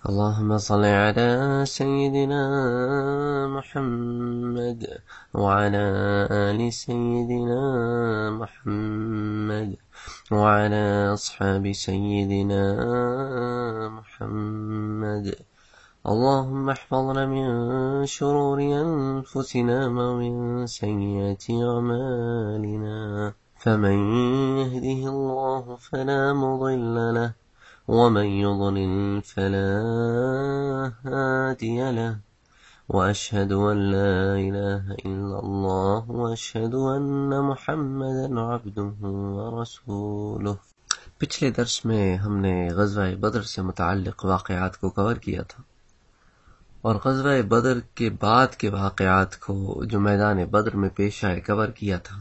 اللهم صل على سيدنا محمد وعلى آل سيدنا محمد وعلى أصحاب سيدنا محمد. اللهم احفظنا من شرور أنفسنا ومن سيئات أعمالنا، فمن يهده الله فلا مضل له ومن يضلل فلا هادي له، وأشهد أن لا إله إلا الله وأشهد أن محمدا عبده ورسوله. پچھلے درس میں ہم نے غزوہ بدر سے متعلق واقعات کو کور کیا تھا، اور غزوہ بدر کے بعد کے واقعات کو جو میدان بدر میں پیش آئے کور کیا تھا.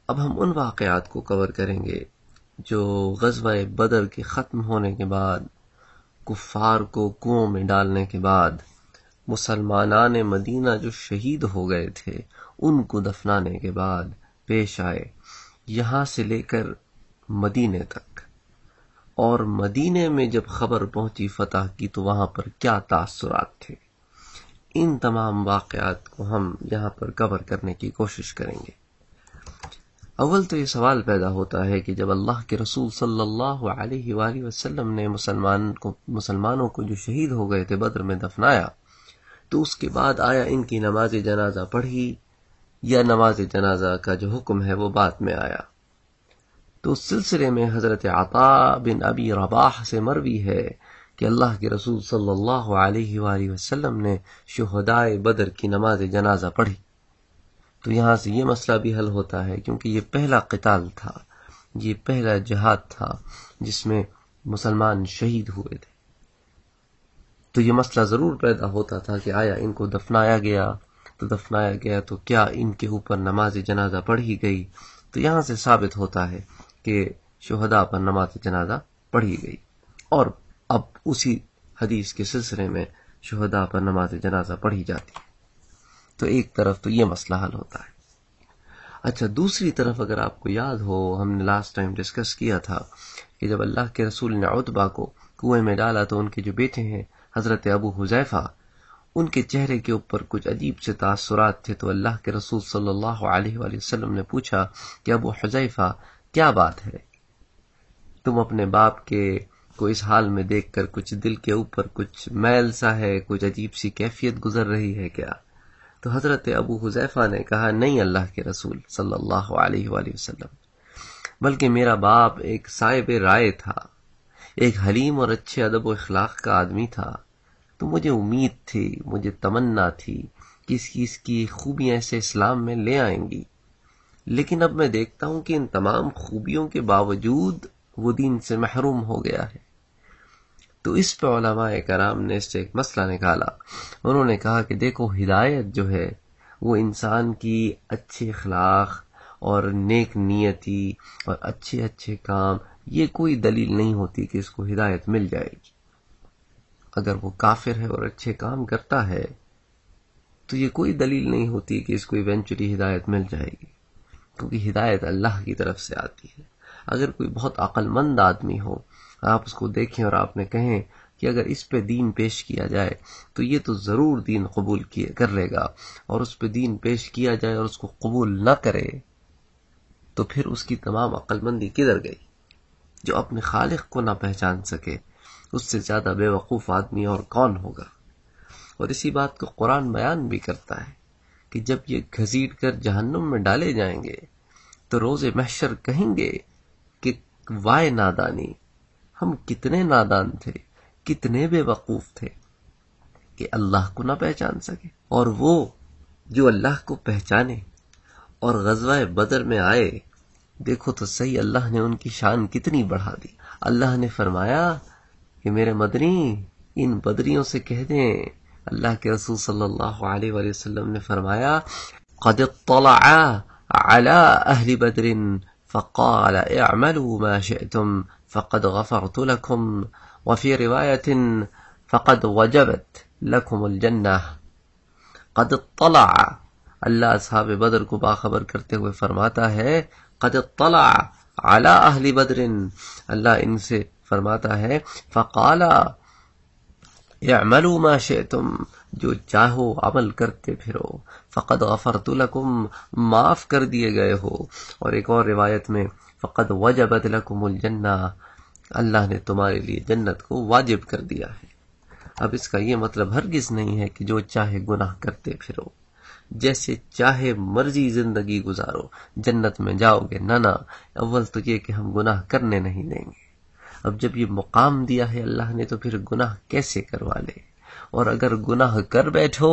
اب ہم ان واقعات کو کور کریں گے جو غزوہ بدر کے ختم ہونے کے بعد، کفار کو کنووں میں ڈالنے کے بعد، مسلمانان مدینہ جو شہید ہو گئے تھے ان کو دفنانے کے بعد پیش آئے، یہاں سے لے کر مدینے تک. اور مدینے میں جب خبر پہنچی فتح کی تو وہاں پر کیا تاثرات تھے، ان تمام واقعات کو ہم یہاں پر کور کرنے کی کوشش کریں گے. اول تو یہ سوال پیدا ہوتا ہے کہ جب اللہ کے رسول صلی اللہ علیہ وآلہ وسلم نے مسلمانوں کو جو شہید ہو گئے تھے بدر میں دفنایا، تو اس کے بعد آیا ان کی نماز جنازہ پڑھی یا نماز جنازہ کا جو حکم ہے وہ بعد میں آیا؟ تو اس سلسلے میں حضرت عطاء بن ابی رباح سے مروی ہے کہ اللہ کے رسول صلی اللہ علیہ وآلہ وسلم نے شہدائے بدر کی نماز جنازہ پڑھی. تو یہاں سے یہ مسئلہ بھی حل ہوتا ہے، کیونکہ یہ پہلا قتال تھا، یہ پہلا جہاد تھا جس میں مسلمان شہید ہوئے تھے. تو یہ مسئلہ ضرور پیدا ہوتا تھا کہ آیا ان کو دفنایا گیا تو کیا ان کے اوپر نماز جنازہ پڑھی گئی؟ تو یہاں سے ثابت ہوتا ہے کہ شہداء پر نماز جنازہ پڑھی گئی، اور اب اسی حدیث کے سلسلے میں شہداء پر نماز جنازہ پڑھی جاتی ہے. تو ایک طرف تو یہ مسئلہ حل ہوتا ہے. اچھا، دوسری طرف اگر آپ کو یاد ہو، ہم نے لاسٹ ٹائم ڈسکس کیا تھا کہ جب اللہ کے رسول نے عتبہ کو کنویں میں ڈالا تو ان کے جو بیٹے ہیں حضرت ابو حذیفہ، ان کے چہرے کے اوپر کچھ عجیب سے تاثرات تھے. تو اللہ کے رسول صلی اللہ علیہ وآلہ وسلم نے پوچھا کہ ابو حذیفہ کیا بات ہے، تم اپنے باپ کے کو اس حال میں دیکھ کر کچھ دل کے اوپر کچھ میل سا ہے، کچھ عجیب سی کیفیت گزر رہی ہے کیا؟ تو حضرت ابو حذیفہ نے کہا، نہیں اللہ کے رسول صلی اللہ علیہ وآلہ وسلم، بلکہ میرا باپ ایک صاحب رائے تھا، ایک حلیم اور اچھے ادب و اخلاق کا آدمی تھا. تو مجھے امید تھی، مجھے تمنا تھی کہ اس کی خوبیاں اسے اسلام میں لے آئیں گی، لیکن اب میں دیکھتا ہوں کہ ان تمام خوبیوں کے باوجود وہ دین سے محروم ہو گیا ہے. تو اس پہ علماء کرام نے اس سے ایک مسئلہ نکالا. انہوں نے کہا کہ دیکھو، ہدایت جو ہے وہ انسان کی اچھے اخلاق اور نیک نیتی اور اچھے کام، یہ کوئی دلیل نہیں ہوتی کہ اس کو ہدایت مل جائے گی. اگر وہ کافر ہے اور اچھے کام کرتا ہے تو یہ کوئی دلیل نہیں ہوتی کہ اس کو ایونچولی ہدایت مل جائے گی، کیونکہ ہدایت اللہ کی طرف سے آتی ہے. اگر کوئی بہت عقل مند آدمی ہو، آپ اس کو دیکھیں اور آپ نے کہیں کہ اگر اس پہ دین پیش کیا جائے تو یہ تو ضرور دین قبول کر لے گا، اور اس پہ دین پیش کیا جائے اور اس کو قبول نہ کرے تو پھر اس کی تمام عقل مندی کدھر گئی؟ جو اپنے خالق کو نہ پہچان سکے، اس سے زیادہ بے وقوف آدمی اور کون ہوگا؟ اور اسی بات کو قرآن بیان بھی کرتا ہے کہ جب یہ گھسیٹ کر جہنم میں ڈالے جائیں گے تو روز محشر کہیں گے کہ وائے نادانی، ہم کتنے نادان تھے، کتنے بے وقوف تھے کہ اللہ کو نہ پہچان سکے. اور وہ جو اللہ کو پہچانے اور غزوہ بدر میں آئے، دیکھو تو صحیح اللہ نے ان کی شان کتنی بڑھا دی. اللہ نے فرمایا کہ میرے مدنی ان بدریوں سے کہہ دیں، اللہ کے رسول صلی اللہ علیہ وآلہ وسلم نے فرمایا، قد اطلع على اہل بدر فقال اعملوا ما شئتم فقد غفرت لكم وفي رواية فقد وجبت لكم الجنة. قد اطلع، اللہ اصحاب بدر کو باخبر کرتے ہوئے فرماتا ہے، قد اطلع على اہل بدر، اللہ ان سے فرماتا ہے، فقال، اعملوا ما شئتم، جو چاہو عمل کرتے پھرو، فقد غفرت لکم، معاف کر دیے گئے ہو۔ اور ایک اور روایت میں فقد وجبت لکم الجنہ، اللہ نے تمہارے لیے جنت کو واجب کر دیا ہے۔ اب اس کا یہ مطلب ہرگز نہیں ہے کہ جو چاہے گناہ کرتے پھرو، جیسے چاہے مرضی زندگی گزارو جنت میں جاؤ گے، نہ اول تو یہ کہ ہم گناہ کرنے نہیں دیں گے۔ اب جب یہ مقام دیا ہے اللہ نے تو پھر گناہ کیسے کروا لے، اور اگر گناہ کر بیٹھو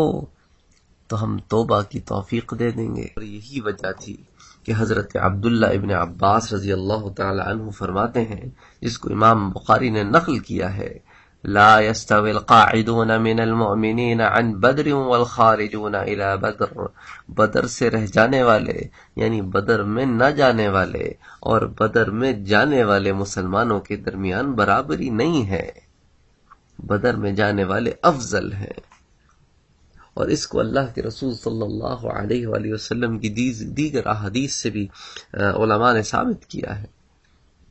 تو ہم توبہ کی توفیق دے دیں گے۔ اور یہی وجہ تھی کہ حضرت عبداللہ ابن عباس رضی اللہ تعالی عنہ فرماتے ہیں، جس کو امام بخاری نے نقل کیا ہے، لا يستوي القاعدون من المؤمنین عن بدر والخارجون الى بدر، بدر سے رہ جانے والے یعنی بدر میں نہ جانے والے اور بدر میں جانے والے مسلمانوں کے درمیان برابری نہیں ہے، بدر میں جانے والے افضل ہیں۔ اور اس کو اللہ کے رسول صلی اللہ علیہ وآلہ وسلم کی دیگر احادیث سے بھی علماء نے ثابت کیا ہے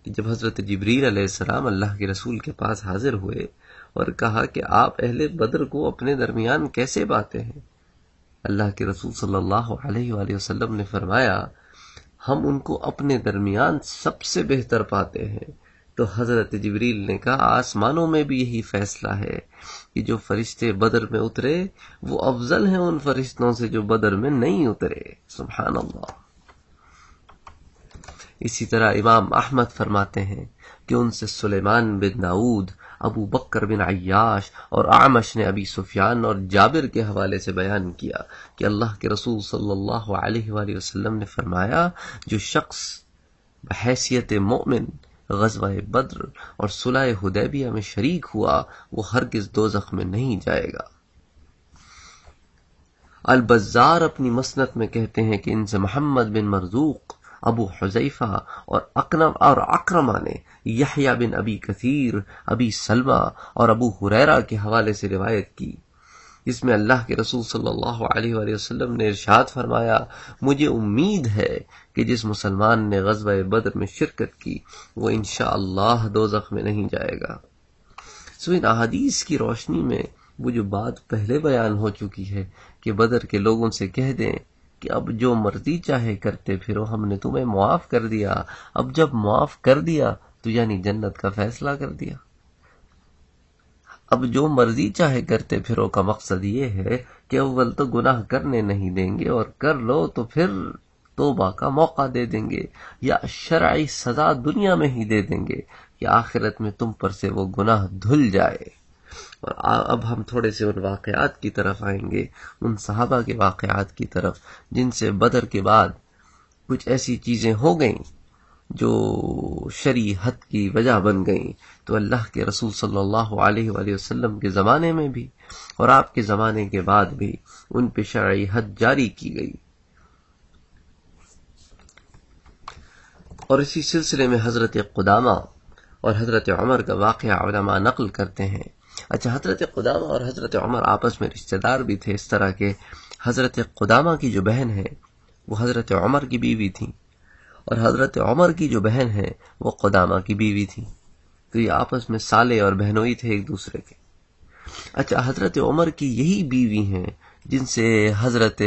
کہ جب حضرت جبریل علیہ السلام اللہ کے رسول کے پاس حاضر ہوئے اور کہا کہ آپ اہل بدر کو اپنے درمیان کیسے باتے ہیں، اللہ کے رسول صلی اللہ علیہ وآلہ وسلم نے فرمایا ہم ان کو اپنے درمیان سب سے بہتر پاتے ہیں۔ تو حضرت جبریل نے کہا آسمانوں میں بھی یہی فیصلہ ہے کہ جو فرشتے بدر میں اترے وہ افضل ہیں ان فرشتوں سے جو بدر میں نہیں اترے۔ سبحان اللہ۔ اسی طرح امام احمد فرماتے ہیں کہ ان سے سلیمان بن داؤد، ابو بکر بن عیاش اور اعمش نے ابی سفیان اور جابر کے حوالے سے بیان کیا کہ اللہ کے رسول صلی اللہ علیہ وآلہ وسلم نے فرمایا جو شخص بحیثیت مومن غزوہ بدر اور صلح حدیبیہ میں شریک ہوا وہ ہرگز دوزخ میں نہیں جائے گا۔ البزار اپنی مسند میں کہتے ہیں کہ ان سے محمد بن مرزوق، ابو حذیفہ اور اکرمہ نے یحییٰ بن ابی کثیر، ابی سلمہ اور ابو ہریرہ کے حوالے سے روایت کی، جس میں اللہ کے رسول صلی اللہ علیہ وآلہ وسلم نے ارشاد فرمایا مجھے امید ہے کہ جس مسلمان نے غزوہ بدر میں شرکت کی وہ انشاءاللہ دوزخ میں نہیں جائے گا۔ ان احادیث کی روشنی میں وہ جو بات پہلے بیان ہو چکی ہے کہ بدر کے لوگوں سے کہہ دیں کہ اب جو مرضی چاہے کرتے پھرو، ہم نے تمہیں معاف کر دیا، اب جب معاف کر دیا تو یعنی جنت کا فیصلہ کر دیا۔ اب جو مرضی چاہے کرتے پھرو کا مقصد یہ ہے کہ اول تو گناہ کرنے نہیں دیں گے، اور کر لو تو پھر توبہ کا موقع دے دیں گے، یا شرعی سزا دنیا میں ہی دے دیں گے کہ آخرت میں تم پر سے وہ گناہ دھل جائے۔ اور اب ہم تھوڑے سے ان واقعات کی طرف آئیں گے، ان صحابہ کے واقعات کی طرف جن سے بدر کے بعد کچھ ایسی چیزیں ہو گئیں جو شرعی حد کی وجہ بن گئیں، تو اللہ کے رسول صلی اللہ علیہ وآلہ وسلم کے زمانے میں بھی اور آپ کے زمانے کے بعد بھی ان پہ شرعی حد جاری کی گئی۔ اور اسی سلسلے میں حضرت قدامہ اور حضرت عمر کا واقعہ علماء نقل کرتے ہیں۔ اچھا، حضرت قدامہ اور حضرت عمر آپس میں رشتہ دار بھی تھے، اس طرح کہ حضرت قدامہ کی جو بہن ہے وہ حضرت عمر کی بیوی تھی، اور حضرت عمر کی جو بہن ہے وہ قدامہ کی بیوی تھی، تو یہ آپس میں سالے اور بہنوئی تھے ایک دوسرے کے۔ اچھا، حضرت عمر کی یہی بیوی ہیں جن سے حضرت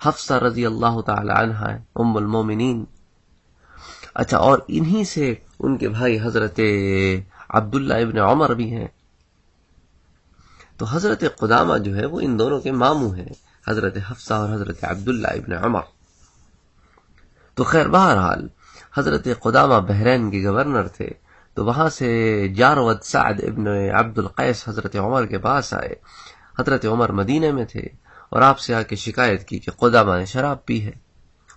حفصہ رضی اللہ تعالی عنہ ام المومنین، اچھا، اور انہی سے ان کے بھائی حضرت عبداللہ ابن عمر بھی ہیں۔ تو حضرت قدامہ جو ہے وہ ان دونوں کے ماموں ہیں، حضرت حفصہ اور حضرت عبداللہ ابن عمر۔ تو خیر بہرحال حضرت قدامہ بحرین کے گورنر تھے، تو وہاں سے جارود سعد ابن عبد القیس حضرت عمر کے پاس آئے۔ حضرت عمر مدینے میں تھے اور آپ سے آ کے شکایت کی کہ قدامہ نے شراب پی ہے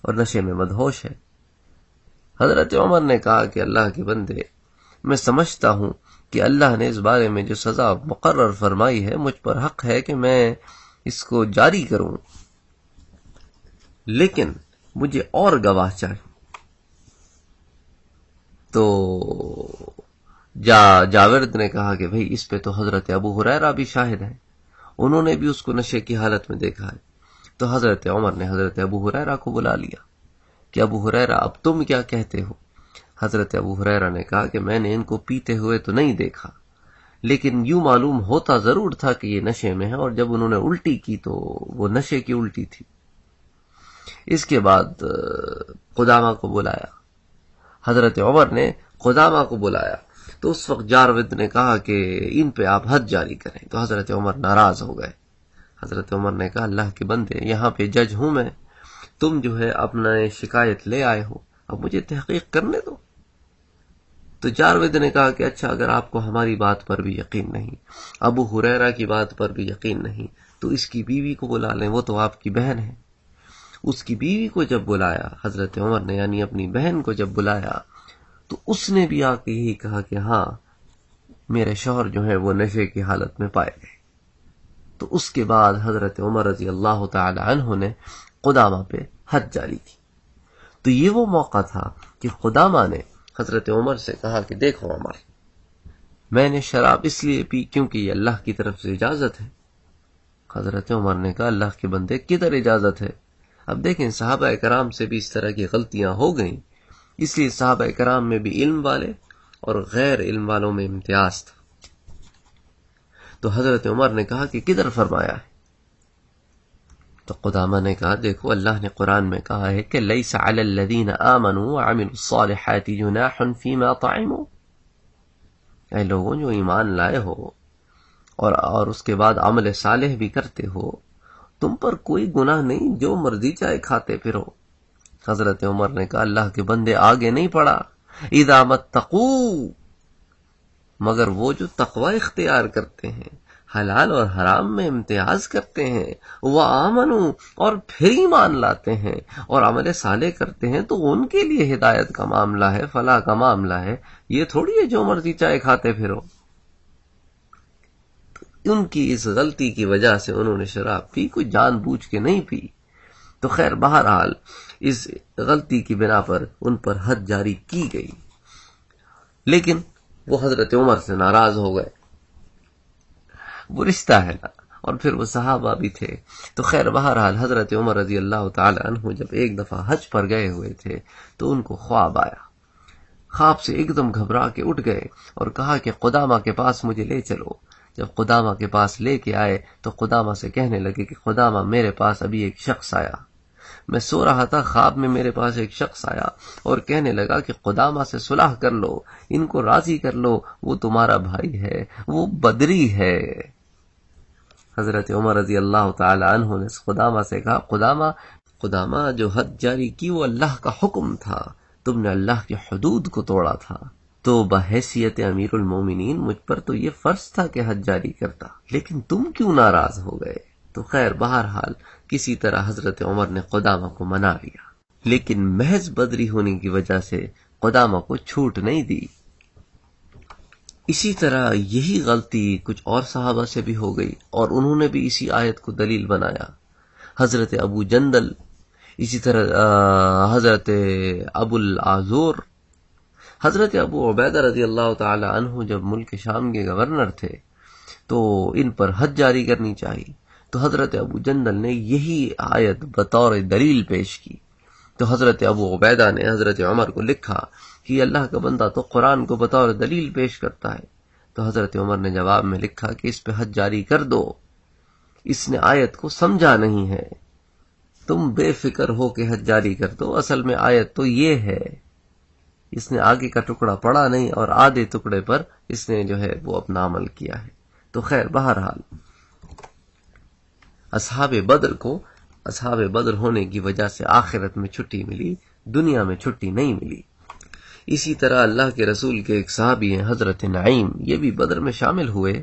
اور نشے میں مدہوش ہے۔ حضرت عمر نے کہا کہ اللہ کے بندے، میں سمجھتا ہوں کہ اللہ نے اس بارے میں جو سزا مقرر فرمائی ہے مجھ پر حق ہے کہ میں اس کو جاری کروں، لیکن مجھے اور گواہ چاہیے۔ تو جاورد نے کہا کہ بھئی اس پہ تو حضرت ابو ہریرہ بھی شاہد ہیں، انہوں نے بھی اس کو نشے کی حالت میں دیکھا ہے۔ تو حضرت عمر نے حضرت ابو ہریرہ کو بلا لیا کہ ابو ہریرہ اب تم کیا کہتے ہو؟ حضرت ابو ہریرہ نے کہا کہ میں نے ان کو پیتے ہوئے تو نہیں دیکھا، لیکن یوں معلوم ہوتا ضرور تھا کہ یہ نشے میں ہے، اور جب انہوں نے الٹی کی تو وہ نشے کی الٹی تھی۔ اس کے بعد قدامہ کو بلایا، حضرت عمر نے قدامہ کو بلایا، تو اس وقت جارود نے کہا کہ ان پہ آپ حد جاری کریں، تو حضرت عمر ناراض ہو گئے۔ حضرت عمر نے کہا اللہ کے بندے، یہاں پہ جج ہوں میں، تم جو ہے اپنا شکایت لے آئے ہو، اب مجھے تحقیق کرنے دو۔ تو جارود نے کہا کہ اچھا، اگر آپ کو ہماری بات پر بھی یقین نہیں، ابو ہریرہ کی بات پر بھی یقین نہیں، تو اس کی بیوی کو بلا لیں، وہ تو آپ کی بہن ہے۔ اس کی بیوی کو جب بلایا حضرت عمر نے، یعنی اپنی بہن کو جب بلایا، تو اس نے بھی آ کے یہی کہا کہ ہاں میرے شوہر جو ہے وہ نشے کی حالت میں پائے گئے۔ تو اس کے بعد حضرت عمر رضی اللہ تعالی عنہ نے قدامہ پہ حد جاری کی۔ تو یہ وہ موقع تھا کہ قدامہ نے حضرت عمر سے کہا کہ دیکھو عمر، میں نے شراب اس لیے پی کیونکہ یہ اللہ کی طرف سے اجازت ہے۔ حضرت عمر نے کہا اللہ کے بندے کدھر اجازت ہے؟ اب دیکھیں صحابہ کرام سے بھی اس طرح کی غلطیاں ہو گئیں، اس لیے صحابہ کرام میں بھی علم والے اور غیر علم والوں میں امتیاز تھا۔ تو حضرت عمر نے کہا کہ کدھر فرمایا ہے؟ تو قدامہ نے کہا دیکھو اللہ نے قرآن میں کہا ہے کہ لیس علی الذین آمنوا وعملوا الصالحات جناح فیما طعموا، اے لوگوں جو ایمان لائے ہو اور اس کے بعد عمل صالح بھی کرتے ہو، تم پر کوئی گناہ نہیں، جو مرضی چاہے کھاتے پھرو۔ حضرت عمر نے کہا اللہ کے بندے آگے نہیں پڑا، اذا متقوا، مگر وہ جو تقوی اختیار کرتے ہیں، حلال اور حرام میں امتیاز کرتے ہیں، وآمنوا، اور پھر ایمان لاتے ہیں اور عمل صالح کرتے ہیں، تو ان کے لیے ہدایت کا معاملہ ہے، فلاح کا معاملہ ہے، یہ تھوڑی ہے جو مرضی چاہے کھاتے پھرو۔ ان کی اس غلطی کی وجہ سے انہوں نے شراب پی، کوئی جان بوجھ کے نہیں پی۔ تو خیر بہرحال اس غلطی کی بنا پر ان پر حد جاری کی گئی، لیکن وہ حضرت عمر سے ناراض ہو گئے، وہ رشتہ ہے نا، اور پھر وہ صحابہ بھی تھے۔ تو خیر بہرحال حضرت عمر رضی اللہ تعالی عنہ جب ایک دفعہ حج پر گئے ہوئے تھے تو ان کو خواب آیا، خواب سے ایک دم گھبرا کے اٹھ گئے اور کہا کہ قدامہ کے پاس مجھے لے چلو۔ جب قدامہ کے پاس لے کے آئے تو قدامہ سے کہنے لگے کہ قدامہ میرے پاس ابھی ایک شخص آیا، میں سو رہا تھا، خواب میں میرے پاس ایک شخص آیا اور کہنے لگا کہ قدامہ سے صلح کر لو، ان کو راضی کر لو، وہ تمہارا بھائی ہے، وہ بدری ہے۔ حضرت عمر رضی اللہ تعالی عنہ نے قدامہ سے کہا قدامہ جو حد جاری کی وہ اللہ کا حکم تھا، تم نے اللہ کی حدود کو توڑا تھا، تو بحیثیت امیر المومنین مجھ پر تو یہ فرض تھا کہ حد جاری کرتا، لیکن تم کیوں ناراض ہو گئے؟ تو خیر بہرحال کسی طرح حضرت عمر نے قدامہ کو منا لیا، لیکن محض بدری ہونے کی وجہ سے قدامہ کو چھوٹ نہیں دی۔ اسی طرح یہی غلطی کچھ اور صحابہ سے بھی ہو گئی اور انہوں نے بھی اسی آیت کو دلیل بنایا۔ حضرت ابو جندل، اسی طرح حضرت ابو العذور، حضرت ابو عبیدہ رضی اللہ تعالی عنہ جب ملک شام کے گورنر تھے تو ان پر حد جاری کرنی چاہیے، تو حضرت ابو جندل نے یہی آیت بطور دلیل پیش کی۔ تو حضرت ابو عبیدہ نے حضرت عمر کو لکھا کہ اللہ کا بندہ تو قرآن کو بطور دلیل پیش کرتا ہے۔ تو حضرت عمر نے جواب میں لکھا کہ اس پہ حد جاری کر دو، اس نے آیت کو سمجھا نہیں ہے، تم بے فکر ہو کے حد جاری کر دو، اصل میں آیت تو یہ ہے، اس نے آگے کا ٹکڑا پڑھا نہیں اور آدھے ٹکڑے پر اس نے جو ہے وہ اپنا عمل کیا ہے۔ تو خیر بہرحال اصحاب بدر ہونے کی وجہ سے آخرت میں چھٹی ملی، دنیا میں چھٹی نہیں ملی۔ اسی طرح اللہ کے رسول کے ایک صحابی ہیں حضرت نعیم، یہ بھی بدر میں شامل ہوئے،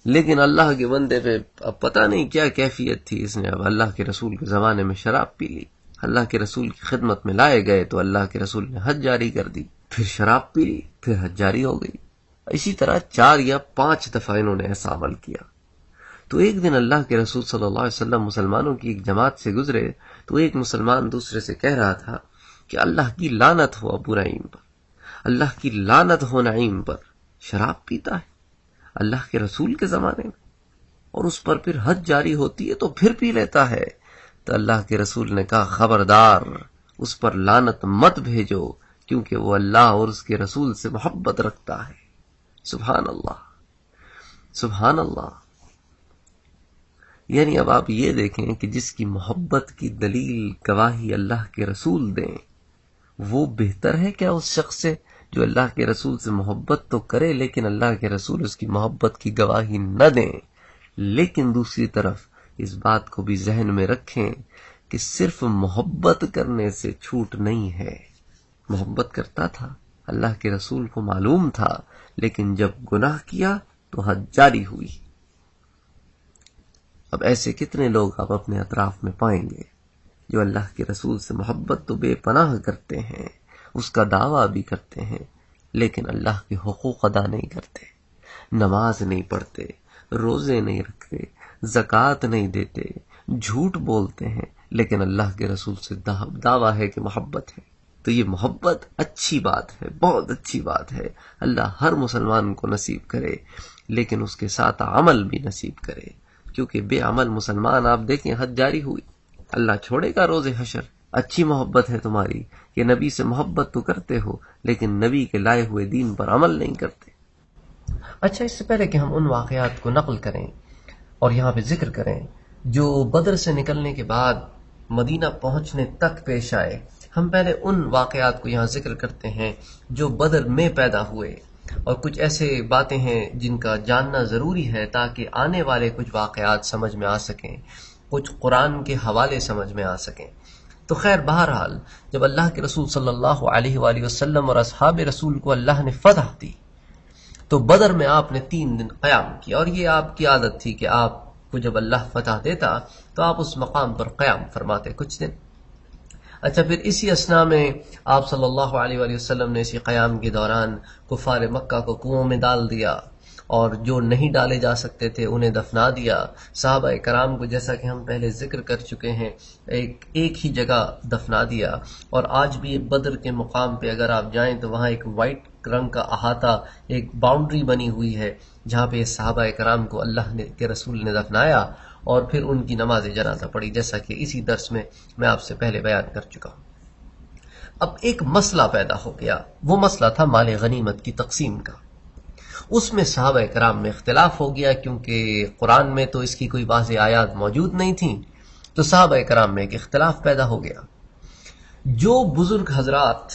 لیکن اللہ کے بندے پہ اب پتہ نہیں کیا کیفیت تھی، اس نے اب اللہ کے رسول کے زمانے میں شراب پی لی، اللہ کے رسول کی خدمت میں لائے گئے تو اللہ کے رسول نے حد جاری کر دی، پھر شراب پی لی، پھر حد جاری ہو گئی۔ اسی طرح 4 یا 5 دفعہ انہوں نے ایسا عمل کیا۔ تو ایک دن اللہ کے رسول صلی اللہ علیہ وسلم مسلمانوں کی ایک جماعت سے گزرے تو ایک مسلمان دوسرے سے کہہ رہا تھا کہ اللہ کی لعنت ہو ابو نعیم پر، اللہ کی لعنت ہو نعیم پر، شراب پیتا ہے اللہ کے رسول کے زمانے میں، اور اس پر پھر حد جاری ہوتی ہے تو پھر پی لیتا ہے۔ تو اللہ کے رسول نے کہا خبردار، اس پر لعنت مت بھیجو، کیونکہ وہ اللہ اور اس کے رسول سے محبت رکھتا ہے۔ سبحان اللہ۔ سبحان اللہ. یعنی اب آپ یہ دیکھیں کہ جس کی محبت کی دلیل گواہی اللہ کے رسول دیں، وہ بہتر ہے کیا اس شخص سے جو اللہ کے رسول سے محبت تو کرے لیکن اللہ کے رسول اس کی محبت کی گواہی نہ دیں؟ لیکن دوسری طرف اس بات کو بھی ذہن میں رکھیں کہ صرف محبت کرنے سے چھوٹ نہیں ہے. محبت کرتا تھا، اللہ کے رسول کو معلوم تھا، لیکن جب گناہ کیا تو حد جاری ہوئی. اب ایسے کتنے لوگ آپ اپنے اطراف میں پائیں گے جو اللہ کے رسول سے محبت تو بے پناہ کرتے ہیں، اس کا دعویٰ بھی کرتے ہیں، لیکن اللہ کے حقوق ادا نہیں کرتے، نماز نہیں پڑھتے، روزے نہیں رکھتے، زکوٰۃ نہیں دیتے، جھوٹ بولتے ہیں، لیکن اللہ کے رسول سے دعویٰ ہے کہ محبت ہے. تو یہ محبت اچھی بات ہے، بہت اچھی بات ہے، اللہ ہر مسلمان کو نصیب کرے، لیکن اس کے ساتھ عمل بھی نصیب کرے، کیونکہ بے عمل مسلمان آپ دیکھیں حد جاری ہوئی. اللہ چھوڑے گا روز حشر. اچھی محبت ہے تمہاری کہ نبی سے محبت تو کرتے ہو لیکن نبی کے لائے ہوئے دین پر عمل نہیں کرتے. اچھا، اس سے پہلے کہ ہم ان واقعات کو نقل کریں اور یہاں پہ ذکر کریں جو بدر سے نکلنے کے بعد مدینہ پہنچنے تک پیش آئے، ہم پہلے ان واقعات کو یہاں ذکر کرتے ہیں جو بدر میں پیدا ہوئے، اور کچھ ایسے باتیں ہیں جن کا جاننا ضروری ہے تاکہ آنے والے کچھ واقعات سمجھ میں آ سکیں، کچھ قرآن کے حوالے سمجھ میں آ سکیں. تو خیر، بہرحال جب اللہ کے رسول صلی اللہ علیہ وآلہ وسلم اور اصحاب رسول کو اللہ نے فتح دی تو بدر میں آپ نے 3 دن قیام کیا، اور یہ آپ کی عادت تھی کہ آپ کو جب اللہ فتح دیتا تو آپ اس مقام پر قیام فرماتے کچھ دن. اچھا، پھر اسی اسنا میں آپ صلی اللہ علیہ وآلہ وسلم نے اسی قیام کے دوران کفار مکہ کو کنووں میں ڈال دیا، اور جو نہیں ڈالے جا سکتے تھے انہیں دفنا دیا. صحابہ کرام کو جیسا کہ ہم پہلے ذکر کر چکے ہیں ایک ہی جگہ دفنا دیا. اور آج بھی بدر کے مقام پہ اگر آپ جائیں تو وہاں ایک وائٹ رنگ کا احاطہ، ایک باؤنڈری بنی ہوئی ہے جہاں پہ صحابہ کرام کو اللہ کے رسول نے دفنایا اور پھر ان کی نماز جنازہ پڑھی، جیسا کہ اسی درس میں آپ سے پہلے بیان کر چکا ہوں. اب ایک مسئلہ پیدا ہو گیا، وہ مسئلہ تھا مال غنیمت کی تقسیم کا. اس میں صحابہ کرام میں اختلاف ہو گیا، کیونکہ قرآن میں تو اس کی کوئی واضح آیات موجود نہیں تھیں، تو صحابہ کرام میں ایک اختلاف پیدا ہو گیا. جو بزرگ حضرات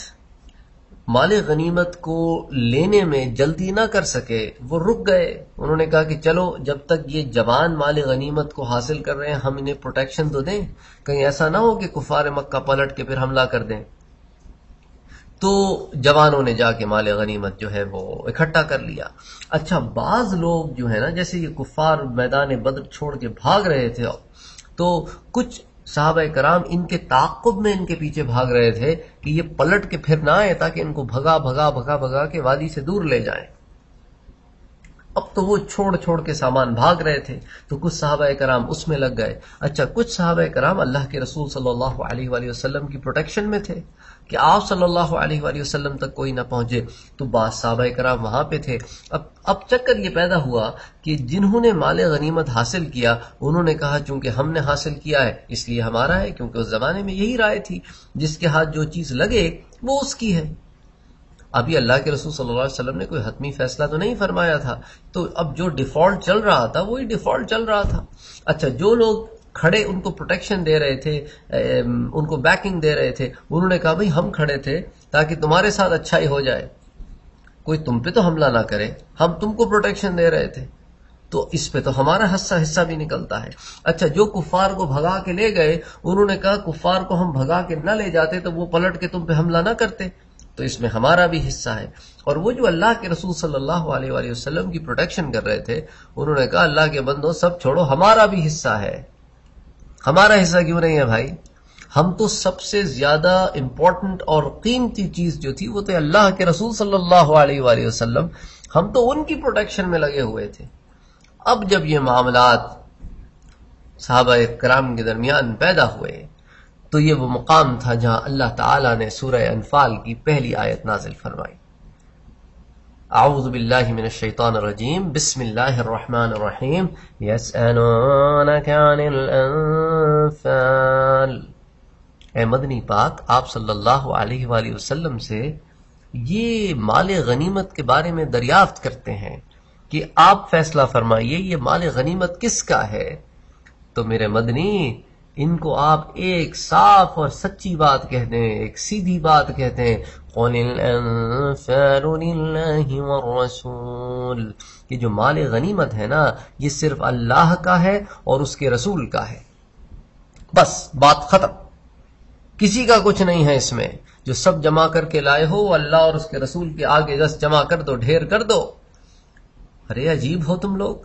مال غنیمت کو لینے میں جلدی نہ کر سکے وہ رک گئے. انہوں نے کہا کہ چلو جب تک یہ جوان مال غنیمت کو حاصل کر رہے ہیں ہم انہیں پروٹیکشن تو دیں، کہیں ایسا نہ ہو کہ کفار مکہ پلٹ کے پھر حملہ کر دیں. تو جوانوں نے جا کے مال غنیمت جو ہے وہ اکٹھا کر لیا. اچھا، بعض لوگ جو ہے نا، جیسے یہ کفار میدان بدر چھوڑ کے بھاگ رہے تھے تو کچھ صحابہ کرام ان کے تعاقب میں ان کے پیچھے بھاگ رہے تھے کہ یہ پلٹ کے پھر نہ آئے، تاکہ ان کو بھگا بھگا بھگا بھگا کے وادی سے دور لے جائیں. اب تو وہ چھوڑ کے سامان بھاگ رہے تھے، تو کچھ صحابہ کرام اس میں لگ گئے. اچھا، کچھ صحابہ کرام اللہ کے رسول صلی اللہ علیہ وآلہ وسلم کی پروٹیکشن میں تھے کہ آپ صلی اللہ علیہ وآلہ وسلم تک کوئی نہ پہنچے، تو بعض صحابہ کرام وہاں پہ تھے. اب چکر یہ پیدا ہوا کہ جنہوں نے مال غنیمت حاصل کیا انہوں نے کہا چونکہ ہم نے حاصل کیا ہے اس لیے ہمارا ہے، کیونکہ اس زمانے میں یہی رائے تھی، جس کے ہاتھ جو چیز لگے وہ اس کی ہے. ابھی اللہ کے رسول صلی اللہ علیہ وسلم نے کوئی حتمی فیصلہ تو نہیں فرمایا تھا، تو اب جو ڈیفالٹ چل رہا تھا وہی ڈیفالٹ چل رہا تھا. اچھا، جو لوگ کھڑے ان کو پروٹیکشن دے رہے تھے، ان کو بیکنگ دے رہے تھے، انہوں نے کہا بھئی ہم کھڑے تھے تاکہ تمہارے ساتھ اچھائی ہو جائے، کوئی تم پہ تو حملہ نہ کرے، ہم تم کو پروٹیکشن دے رہے تھے تو اس پہ تو ہمارا حصہ بھی نکلتا ہے. اچھا، جو کفار کو بھگا کے لے گئے انہوں نے کہا کفار کو ہم بھگا کے نہ لے جاتے تو وہ پلٹ کے تم پہ حملہ نہ کرتے، تو اس میں ہمارا بھی حصہ ہے. اور وہ جو اللہ کے رسول صلی اللہ علیہ وآلہ وسلم کی پروٹیکشن کر رہے تھے انہوں نے کہا اللہ کے بندو سب چھوڑو، ہمارا بھی حصہ ہے. ہمارا حصہ کیوں نہیں ہے بھائی؟ ہم تو سب سے زیادہ امپورٹنٹ اور قیمتی چیز جو تھی وہ تو اللہ کے رسول صلی اللہ علیہ وآلہ وسلم، ہم تو ان کی پروٹیکشن میں لگے ہوئے تھے. اب جب یہ معاملات صحابہ کرام کے درمیان پیدا ہوئے تو یہ وہ مقام تھا جہاں اللہ تعالیٰ نے سورہ انفال کی پہلی آیت نازل فرمائی. اعوذ باللہ من الشیطان الرجیم، بسم اللہ الرحمن الرحیم. یسألونک عن الانفال، اے مدنی پاک آپ صلی اللہ علیہ وآلہ وسلم سے یہ مال غنیمت کے بارے میں دریافت کرتے ہیں کہ آپ فیصلہ فرمائیے یہ مال غنیمت کس کا ہے۔ تو میرے مدنی ان کو آپ ایک صاف اور سچی بات کہہ دیں، ایک سیدھی بات کہہ دیں، قُلِ الْأَنفَالُ لِلَّهِ وَالرَّسُولِ، کہ جو مال غنیمت ہے نا یہ صرف اللہ کا ہے اور اس کے رسول کا ہے، بس بات ختم، کسی کا کچھ نہیں ہے اس میں۔ جو سب جمع کر کے لائے ہو وہ اللہ اور اس کے رسول کے آگے دست جمع کر دو، ڈھیر کر دو۔ ارے عجیب ہو تم لوگ،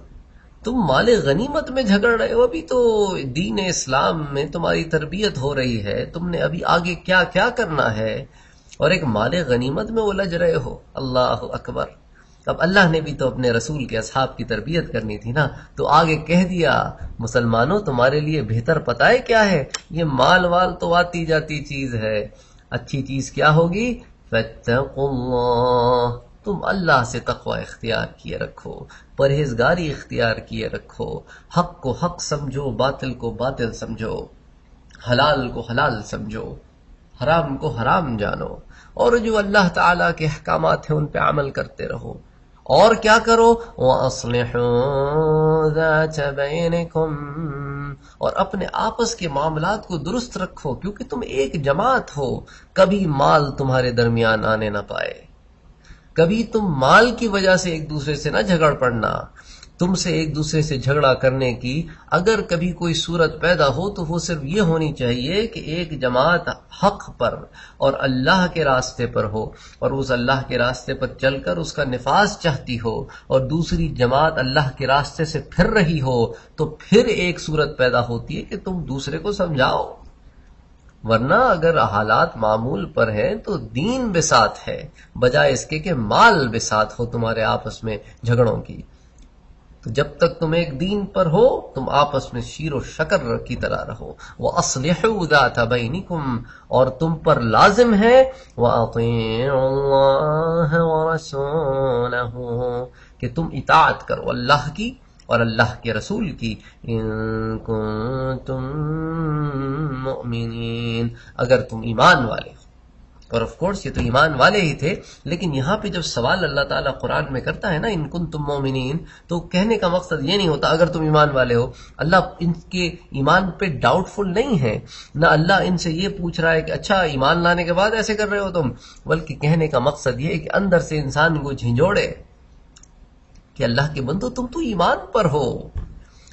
تم مال غنیمت میں جھگڑ رہے ہو، ابھی تو دین اسلام میں تمہاری تربیت ہو رہی ہے، تم نے ابھی آگے کیا کیا کرنا ہے، اور ایک مال غنیمت میں الجھ رہے ہو۔ اللہ اکبر۔ اب اللہ نے بھی تو اپنے رسول کے اصحاب کی تربیت کرنی تھی نا، تو آگے کہہ دیا مسلمانوں تمہارے لیے بہتر پتہ ہے کیا ہے، یہ مال وال تو آتی جاتی چیز ہے، اچھی چیز کیا ہوگی، فاتقوا اللہ، تم اللہ سے تقوی اختیار کیے رکھو، پرہیزگاری اختیار کیے رکھو، حق کو حق سمجھو، باطل کو باطل سمجھو، حلال کو حلال سمجھو، حرام کو حرام جانو، اور جو اللہ تعالیٰ کے احکامات ہیں ان پہ عمل کرتے رہو۔ اور کیا کرو، وَأَصْلِحُوا ذَاتَ بَيْنِكُمْ، اور اپنے آپس کے معاملات کو درست رکھو، کیونکہ تم ایک جماعت ہو، کبھی مال تمہارے درمیان آنے نہ پائے، کبھی تم مال کی وجہ سے ایک دوسرے سے نہ جھگڑ پڑنا، تم سے ایک دوسرے سے جھگڑا کرنے کی اگر کبھی کوئی صورت پیدا ہو تو وہ صرف یہ ہونی چاہیے کہ ایک جماعت حق پر اور اللہ کے راستے پر ہو، اور اس اللہ کے راستے پر چل کر اس کا نفاذ چاہتی ہو، اور دوسری جماعت اللہ کے راستے سے پھر رہی ہو، تو پھر ایک صورت پیدا ہوتی ہے کہ تم دوسرے کو سمجھاؤ۔ ورنہ اگر حالات معمول پر ہیں تو دین بساط ہے، بجائے اس کے کہ مال بساط ہو تمہارے آپس میں جھگڑوں کی۔ تو جب تک تم ایک دین پر ہو تم آپس میں شیر و شکر کی طرح رہو۔ وَأَصْلِحُوا ذَاتَ بَيْنِكُمْ، اور تم پر لازم ہے وَأَطِيعُوا اللَّهَ وَرَسُولَهُ، کہ تم اطاعت کرو اللہ کی اور اللہ کے رسول کی، ان کنتم مؤمنین، اگر تم ایمان والے ہو۔ اور آف کورس یہ تو ایمان والے ہی تھے، لیکن یہاں پہ جب سوال اللہ تعالیٰ قرآن میں کرتا ہے نا ان کنتم مؤمنین، تو کہنے کا مقصد یہ نہیں ہوتا اگر تم ایمان والے ہو، اللہ ان کے ایمان پہ ڈاؤٹ فل نہیں ہے، نہ اللہ ان سے یہ پوچھ رہا ہے کہ اچھا ایمان لانے کے بعد ایسے کر رہے ہو تم، بلکہ کہنے کا مقصد یہ ہے کہ اندر سے انسان کو جھنجھوڑے کہ اللہ کے بندو تم تو ایمان پر ہو،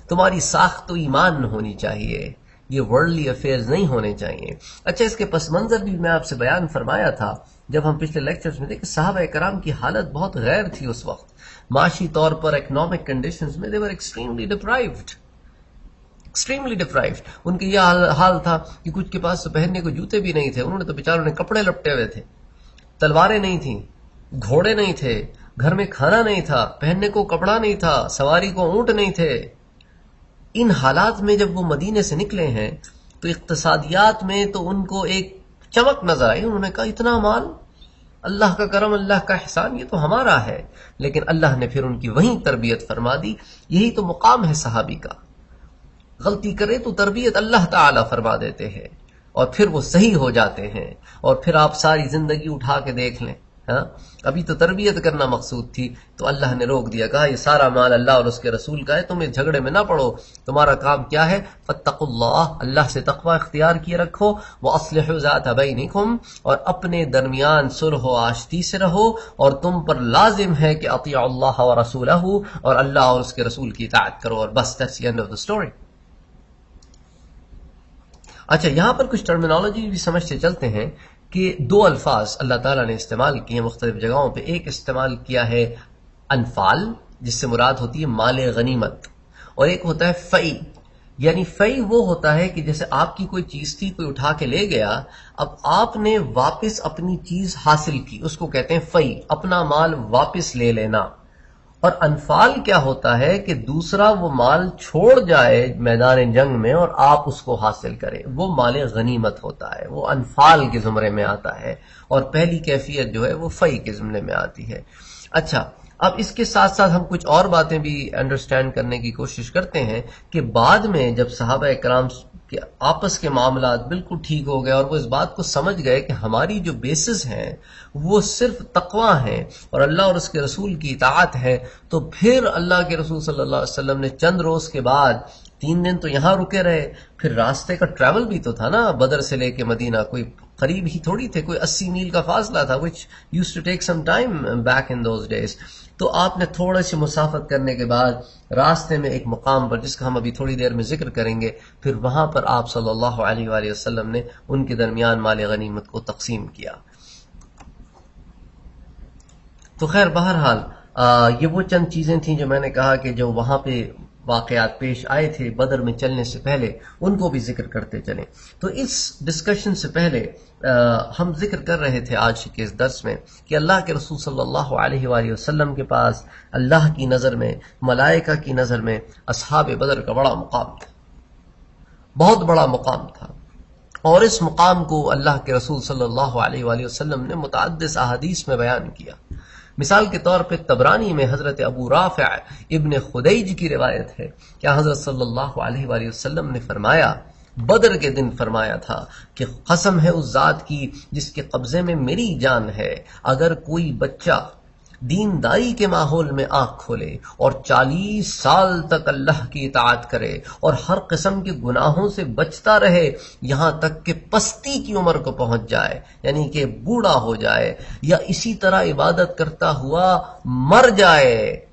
تمہاری ساخت تو ایمان ہونی چاہیے، یہ ورلڈلی افیئرز نہیں ہونے چاہیے۔ اچھا اس کے پس منظر بھی میں آپ سے بیان فرمایا تھا جب ہم پچھلے لیکچرز میں تھے کہ صحابہ کرام کی حالت بہت غیر تھی اس وقت، معاشی طور پر اکنامک کنڈیشنز میں they were extremely deprived، ان کے یہ حال تھا کہ کچھ کے پاس تو پہننے کو جوتے بھی نہیں تھے، انہوں نے تو بیچاروں نے کپڑے لپٹے ہوئے تھے، تلواریں نہیں تھیں، گھوڑے نہیں تھے، گھر میں کھانا نہیں تھا، پہننے کو کپڑا نہیں تھا، سواری کو اونٹ نہیں تھے۔ ان حالات میں جب وہ مدینے سے نکلے ہیں تو اقتصادیات میں تو ان کو ایک چمک نظر آئی، انہوں نے کہا اتنا مال، اللہ کا کرم، اللہ کا احسان، یہ تو ہمارا ہے۔ لیکن اللہ نے پھر ان کی وہیں تربیت فرما دی، یہی تو مقام ہے صحابی کا، غلطی کرے تو تربیت اللہ تعالی فرما دیتے ہیں اور پھر وہ صحیح ہو جاتے ہیں، اور پھر آپ ساری زندگی اٹھا کے دیکھ لیں، ہاں ابھی تو تربیت کرنا مقصود تھی تو اللہ نے روک دیا، کہا یہ سارا مال اللہ اور اس کے رسول کا ہے، تم اس جھگڑے میں نہ پڑو، تمہارا کام کیا ہے، فاتقوا اللہ، اللہ سے تقوی اختیار کیے رکھو، وَأَصْلِحُوا ذَاتَ بَيْنِكُمْ، اور اپنے درمیان صلح و آشتی سے رہو، اور تم پر لازم ہے کہ اطیعوا اللہ ورسولہ، اور اللہ اور اس کے رسول کی اطاعت کرو، اور بس that's the end of the story۔ اچھا یہاں پر کچھ ٹرمینالوجی بھی سمجھتے چلتے ہیں کہ دو الفاظ اللہ تعالیٰ نے استعمال کیے مختلف جگہوں پہ، ایک استعمال کیا ہے انفال جس سے مراد ہوتی ہے مال غنیمت، اور ایک ہوتا ہے فئی، یعنی فئی وہ ہوتا ہے کہ جیسے آپ کی کوئی چیز تھی، کوئی اٹھا کے لے گیا، اب آپ نے واپس اپنی چیز حاصل کی، اس کو کہتے ہیں فئی، اپنا مال واپس لے لینا۔ اور انفال کیا ہوتا ہے کہ دوسرا وہ مال چھوڑ جائے میدان جنگ میں اور آپ اس کو حاصل کرے، وہ مال غنیمت ہوتا ہے، وہ انفال کے زمرے میں آتا ہے، اور پہلی کیفیت جو ہے وہ فئی کے زمرے میں آتی ہے۔ اچھا اب اس کے ساتھ ساتھ ہم کچھ اور باتیں بھی انڈرسٹینڈ کرنے کی کوشش کرتے ہیں کہ بعد میں جب صحابہ کرام کے آپس کے معاملات بالکل ٹھیک ہو گئے اور وہ اس بات کو سمجھ گئے کہ ہماری جو بیسز ہیں وہ صرف تقویٰ ہیں اور اللہ اور اس کے رسول کی اطاعت ہے، تو پھر اللہ کے رسول صلی اللہ علیہ وسلم نے چند روز کے بعد 3 دن تو یہاں رکے رہے، پھر راستے کا ٹریول بھی تو تھا نا، بدر سے لے کے مدینہ کوئی قریب ہی تھوڑی تھے، کوئی 80 میل کا فاصلہ تھا، which used to take some time back in those days. تو آپ نے تھوڑا سی مسافت کرنے کے بعد راستے میں ایک مقام پر، جس کا ہم ابھی تھوڑی دیر میں ذکر کریں گے، پھر وہاں پر آپ صلی اللہ علیہ وآلہ وسلم نے ان کے درمیان مال غنیمت کو تقسیم کیا. تو خیر بہرحال یہ وہ چند چیزیں تھیں جو میں نے کہا کہ جو وہاں پہ واقعات پیش آئے تھے بدر میں چلنے سے پہلے، ان کو بھی ذکر کرتے چلیں. تو اس ڈسکشن سے پہلے ہم ذکر کر رہے تھے آج کے اس درس میں کہ اللہ کے رسول صلی اللہ علیہ وآلہ وسلم کے پاس اللہ کی نظر میں، ملائکہ کی نظر میں اصحاب بدر کا بڑا مقام تھا، بہت بڑا مقام تھا. اور اس مقام کو اللہ کے رسول صلی اللہ علیہ وآلہ وسلم نے متعدد احادیث میں بیان کیا. مثال کے طور پہ طبرانی میں حضرت ابو رافع ابن خدیج کی روایت ہے کہ حضرت صلی اللہ علیہ وآلہ وسلم نے فرمایا، بدر کے دن فرمایا تھا کہ قسم ہے اس ذات کی جس کے قبضے میں میری جان ہے، اگر کوئی بچہ دینداری کے ماحول میں آنکھ کھولے اور 40 سال تک اللہ کی اطاعت کرے اور ہر قسم کے گناہوں سے بچتا رہے یہاں تک کہ پستی کی عمر کو پہنچ جائے، یعنی کہ بوڑھا ہو جائے یا اسی طرح عبادت کرتا ہوا مر جائے،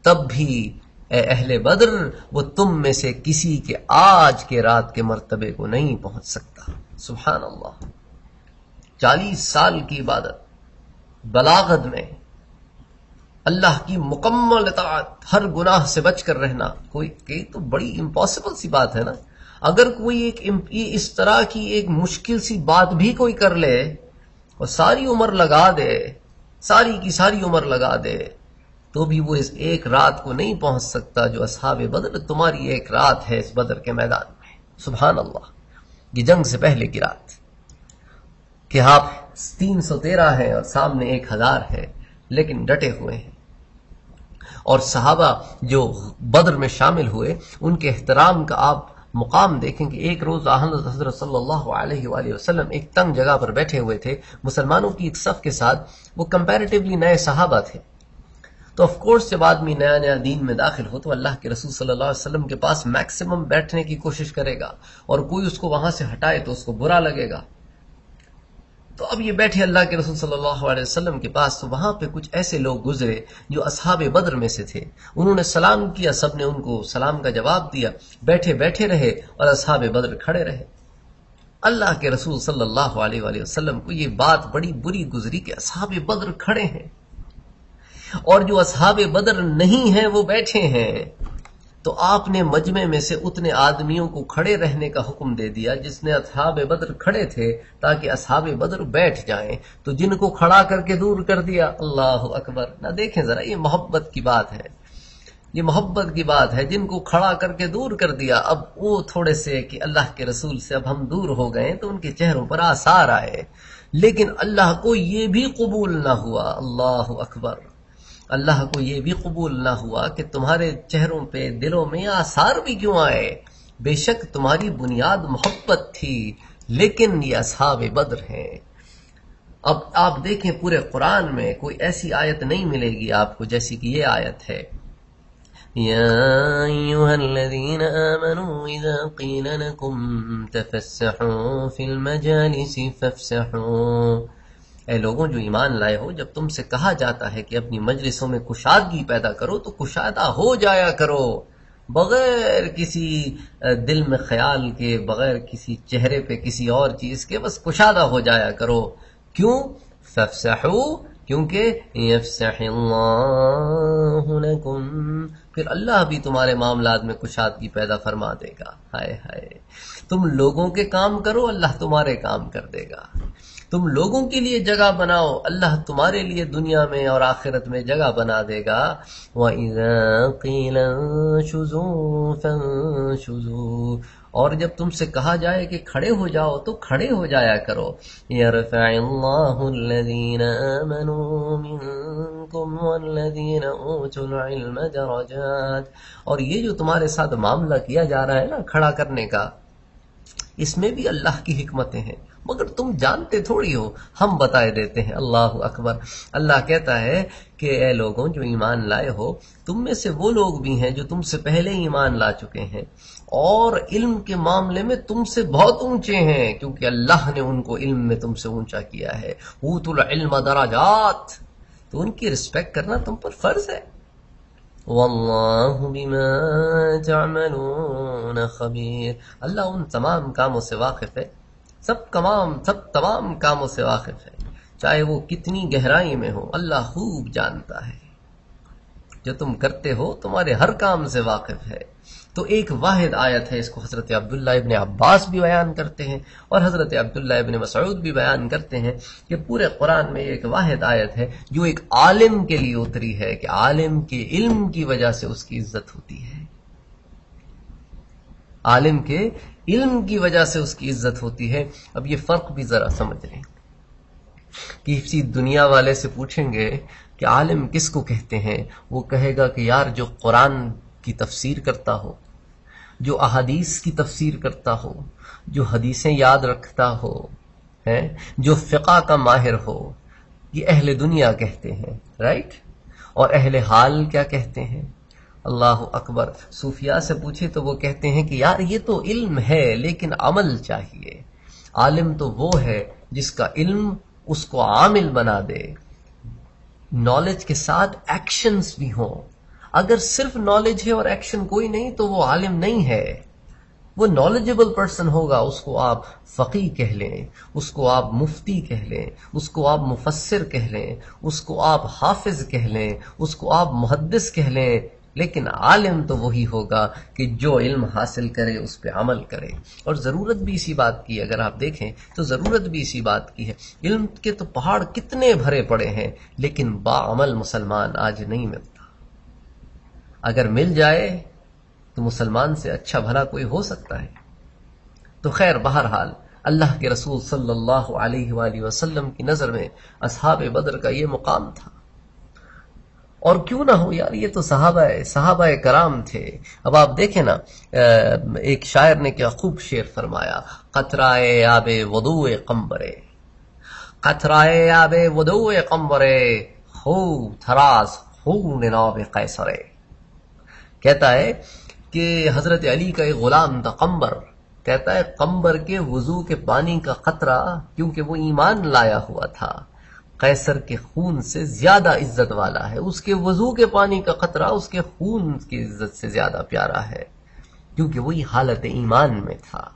تب بھی اے اہل بدر وہ تم میں سے کسی کے آج کے رات کے مرتبے کو نہیں پہنچ سکتا. سبحان اللہ، 40 سال کی عبادت، بلاغت میں اللہ کی مکمل اطاعت، ہر گناہ سے بچ کر رہنا، کوئی تو بڑی امپاسبل سی بات ہے نا. اگر کوئی اس طرح کی ایک مشکل سی بات بھی کوئی کر لے اور ساری عمر لگا دے، ساری کی ساری عمر لگا دے، تو بھی وہ اس ایک رات کو نہیں پہنچ سکتا جو اصحاب بدر، تمہاری ایک رات ہے اس بدر کے میدان میں. سبحان اللہ، یہ جنگ سے پہلے کی رات کہ آپ 313 ہیں اور سامنے 1000 ہے، لیکن ڈٹے ہوئے ہیں. اور صحابہ جو بدر میں شامل ہوئے ان کے احترام کا آپ مقام دیکھیں کہ ایک روز حضرت صلی اللہ علیہ وآلہ وسلم ایک تنگ جگہ پر بیٹھے ہوئے تھے مسلمانوں کی ایک صف کے ساتھ. وہ کمپیریٹیولی نئے صحابہ تھے، تو آف کورس جب آدمی نیا دین میں داخل ہو تو اللہ کے رسول صلی اللہ علیہ وسلم کے پاس میکسیمم بیٹھنے کی کوشش کرے گا، اور کوئی اس کو وہاں سے ہٹائے تو اس کو برا لگے گا. تو اب یہ بیٹھے اللہ کے رسول صلی اللہ علیہ وسلم کے پاس، تو وہاں پہ کچھ ایسے لوگ گزرے جو اصحاب بدر میں سے تھے. انہوں نے سلام کیا، سب نے ان کو سلام کا جواب دیا، بیٹھے رہے اور اصحاب بدر کھڑے رہے. اللہ کے رسول صلی اللہ علیہ وآلہ وسلم کو یہ بات بڑی بری گزری کہ اصحاب بدر کھڑے ہیں اور جو اصحاب بدر نہیں ہیں وہ بیٹھے ہیں. تو آپ نے مجمع میں سے اتنے آدمیوں کو کھڑے رہنے کا حکم دے دیا جس نے اصحاب بدر کھڑے تھے، تاکہ اصحاب بدر بیٹھ جائیں. تو جن کو کھڑا کر کے دور کر دیا، اللہ اکبر. نہ دیکھیں ذرا، یہ محبت کی بات ہے، یہ محبت کی بات ہے. جن کو کھڑا کر کے دور کر دیا، اب وہ تھوڑے سے کہ اللہ کے رسول سے اب ہم دور ہو گئے تو ان کے چہروں پر آثار آئے، لیکن اللہ کو یہ بھی قبول نہ ہوا. اللہ اکبر. اللہ کو یہ بھی قبول نہ ہوا کہ تمہارے چہروں پہ، دلوں میں آثار بھی کیوں آئے. بے شک تمہاری بنیاد محبت تھی، لیکن یہ اصحاب بدر ہیں. اب آپ دیکھیں پورے قرآن میں کوئی ایسی آیت نہیں ملے گی آپ کو جیسی کہ یہ آیت ہے، یا ایھا الذین آمنوا اذا قیل لکم تفسحوا فی المجالس فافسحوا. اے لوگوں جو ایمان لائے ہو، جب تم سے کہا جاتا ہے کہ اپنی مجلسوں میں کشادگی پیدا کرو تو کشادہ ہو جایا کرو، بغیر کسی دل میں خیال کے، بغیر کسی چہرے پہ کسی اور چیز کے، بس کشادہ ہو جایا کرو. کیوں؟ فافسحوا، کیونکہ یفسح اللہ لکم، پھر اللہ بھی تمہارے معاملات میں کشادگی پیدا فرما دے گا. ہائے ہائے، تم لوگوں کے کام کرو، اللہ تمہارے کام کر دے گا. تم لوگوں کے لیے جگہ بناؤ، اللہ تمہارے لیے دنیا میں اور آخرت میں جگہ بنا دے گا۔ وَإِذَا قِيلَ انشُزُوا فَانشُزُوا، اور جب تم سے کہا جائے کہ کھڑے ہو جاؤ تو کھڑے ہو جایا کرو۔ يَرْفَعِ اللَّهُ الَّذِينَ آمَنُوا مِنكُمْ وَالَّذِينَ أُوتُوا الْعِلْمَ دَرَجَاتٍ، اور یہ جو تمہارے ساتھ معاملہ کیا جا رہا ہے نا کھڑا کرنے کا، اس میں بھی اللہ کی حکمتیں ہیں، مگر تم جانتے تھوڑی ہو، ہم بتائے دیتے ہیں۔ اللہ اکبر۔ اللہ کہتا ہے کہ اے لوگوں جو ایمان لائے ہو، تم میں سے وہ لوگ بھی ہیں جو تم سے پہلے ایمان لا چکے ہیں اور علم کے معاملے میں تم سے بہت اونچے ہیں، کیونکہ اللہ نے ان کو علم میں تم سے اونچا کیا ہے۔ اوتوا العلم درجات، تو ان کی رسپیکٹ کرنا تم پر فرض ہے۔ واللہ بما تعملون خبیر، اللہ ان تمام کاموں سے واقف ہے، سب تمام کاموں سے واقف ہے، چاہے وہ کتنی گہرائی میں ہو، اللہ خوب جانتا ہے۔ جو تم کرتے ہو تمہارے ہر کام سے واقف ہے۔ تو ایک واحد آیت ہے، اس کو حضرت عبداللہ ابن عباس بھی بیان کرتے ہیں اور حضرت عبداللہ ابن مسعود بھی بیان کرتے ہیں کہ پورے قرآن میں ایک واحد آیت ہے جو ایک عالم کے لیے اتری ہے کہ عالم کے علم کی وجہ سے اس کی عزت ہوتی ہے، عالم کے علم کی وجہ سے اس کی عزت ہوتی ہے۔ اب یہ فرق بھی ذرا سمجھ لیں، کسی دنیا والے سے پوچھیں گے کہ عالم کس کو کہتے ہیں، وہ کہے گا کہ یار جو قرآن کی تفسیر کرتا ہو، جو احادیث کی تفسیر کرتا ہو، جو حدیثیں یاد رکھتا ہو، جو فقہ کا ماہر ہو، یہ اہل دنیا کہتے ہیں، رائٹ؟ اور اہل حال کیا کہتے ہیں؟ اللہ اکبر۔ صوفیاء سے پوچھے تو وہ کہتے ہیں کہ یار یہ تو علم ہے لیکن عمل چاہیے۔ عالم تو وہ ہے جس کا علم اس کو عامل بنا دے، نالج کے ساتھ ایکشنز بھی ہوں۔ اگر صرف نالج ہے اور ایکشن کوئی نہیں تو وہ عالم نہیں ہے۔ وہ نالجبل پرسن ہوگا، اس کو آپ فقیہ کہہ لیں، اس کو آپ مفتی کہہ لیں، اس کو آپ مفسر کہہ لیں، اس کو آپ حافظ کہہ لیں، اس کو آپ محدث کہہ لیں، لیکن عالم تو وہی ہوگا کہ جو علم حاصل کرے اس پہ عمل کرے۔ اور ضرورت بھی اسی بات کی، اگر آپ دیکھیں تو ضرورت بھی اسی بات کی ہے۔ علم کے تو پہاڑ کتنے بھرے پڑے ہیں لیکن باعمل مسلمان آج نہیں ملتا۔ اگر مل جائے تو مسلمان سے اچھا بھلا کوئی ہو سکتا ہے۔ تو خیر، بہرحال اللہ کے رسول صلی اللہ علیہ وآلہ وسلم کی نظر میں اصحاب بدر کا یہ مقام تھا، اور کیوں نہ ہو یار، یہ تو صحابہ کرام تھے۔ اب آپ دیکھیں نا، ایک شاعر نے کیا خوب شعر فرمایا، قطرائے آب وضوء قمبرے، قطرائے آب وضوء قمبرے، خو تھراس خون ناب قیصرے۔ کہتا ہے کہ حضرت علی کا ایک غلام تھا قمبر، کہتا ہے قمبر کے وضو کے پانی کا قطرہ، کیونکہ وہ ایمان لایا ہوا تھا، قیصر کے خون سے زیادہ عزت والا ہے، اس کے وضو کے پانی کا قطرہ اس کے خون کی عزت سے زیادہ پیارا ہے، کیونکہ وہی حالت ایمان میں تھا۔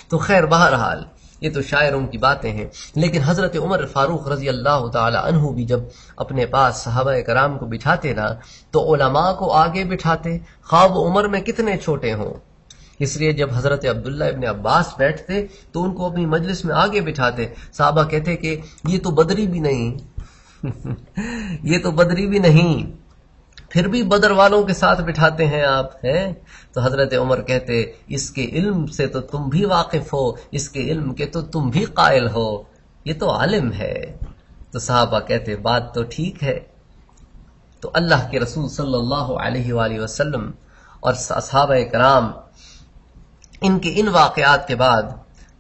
تو خیر، بہرحال یہ تو شاعروں کی باتیں ہیں، لیکن حضرت عمر فاروق رضی اللہ تعالی عنہ بھی جب اپنے پاس صحابہ کرام کو بٹھاتے نا تو علماء کو آگے بٹھاتے، خواہ وہ عمر میں کتنے چھوٹے ہوں۔ اس لیے جب حضرت عبداللہ ابن عباس بیٹھتے تو ان کو اپنی مجلس میں آگے بٹھاتے۔ صحابہ کہتے کہ یہ تو بدری بھی نہیں یہ تو بدری بھی نہیں، پھر بھی بدر والوں کے ساتھ بٹھاتے ہیں آپ ہیں؟ تو حضرت عمر کہتے اس کے علم سے تو تم بھی واقف ہو، اس کے علم کے تو تم بھی قائل ہو، یہ تو عالم ہے۔ تو صحابہ کہتے بات تو ٹھیک ہے۔ تو اللہ کے رسول صلی اللہ علیہ وآلہ وسلم اور اصحابہ کرام، ان کے ان واقعات کے بعد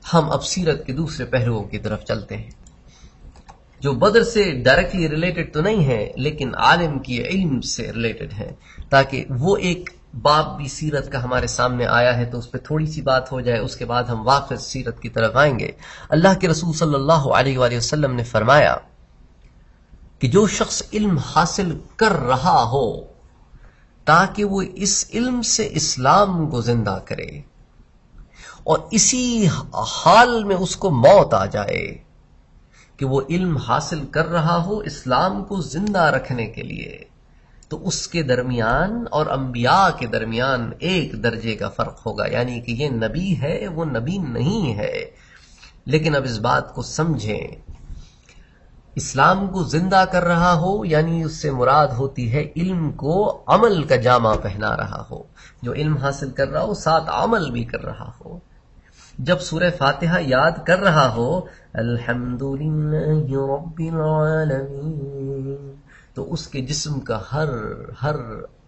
ہم اب سیرت کے دوسرے پہلوؤں کی طرف چلتے ہیں جو بدر سے ڈائریکٹلی ریلیٹڈ تو نہیں ہے لیکن عالم کی علم سے ریلیٹڈ ہیں، تاکہ وہ ایک باب بھی سیرت کا ہمارے سامنے آیا ہے تو اس پہ تھوڑی سی بات ہو جائے، اس کے بعد ہم واپس سیرت کی طرف آئیں گے۔ اللہ کے رسول صلی اللہ علیہ وآلہ وسلم نے فرمایا کہ جو شخص علم حاصل کر رہا ہو تاکہ وہ اس علم سے اسلام کو زندہ کرے اور اسی حال میں اس کو موت آ جائے کہ وہ علم حاصل کر رہا ہو اسلام کو زندہ رکھنے کے لیے، تو اس کے درمیان اور انبیاء کے درمیان ایک درجے کا فرق ہوگا، یعنی کہ یہ نبی ہے وہ نبی نہیں ہے۔ لیکن اب اس بات کو سمجھیں اسلام کو زندہ کر رہا ہو، یعنی اس سے مراد ہوتی ہے علم کو عمل کا جامہ پہنا رہا ہو، جو علم حاصل کر رہا ہو ساتھ عمل بھی کر رہا ہو۔ جب سورہ فاتحہ یاد کر رہا ہو الحمدللہ رب العالمین، تو اس کے جسم کا ہر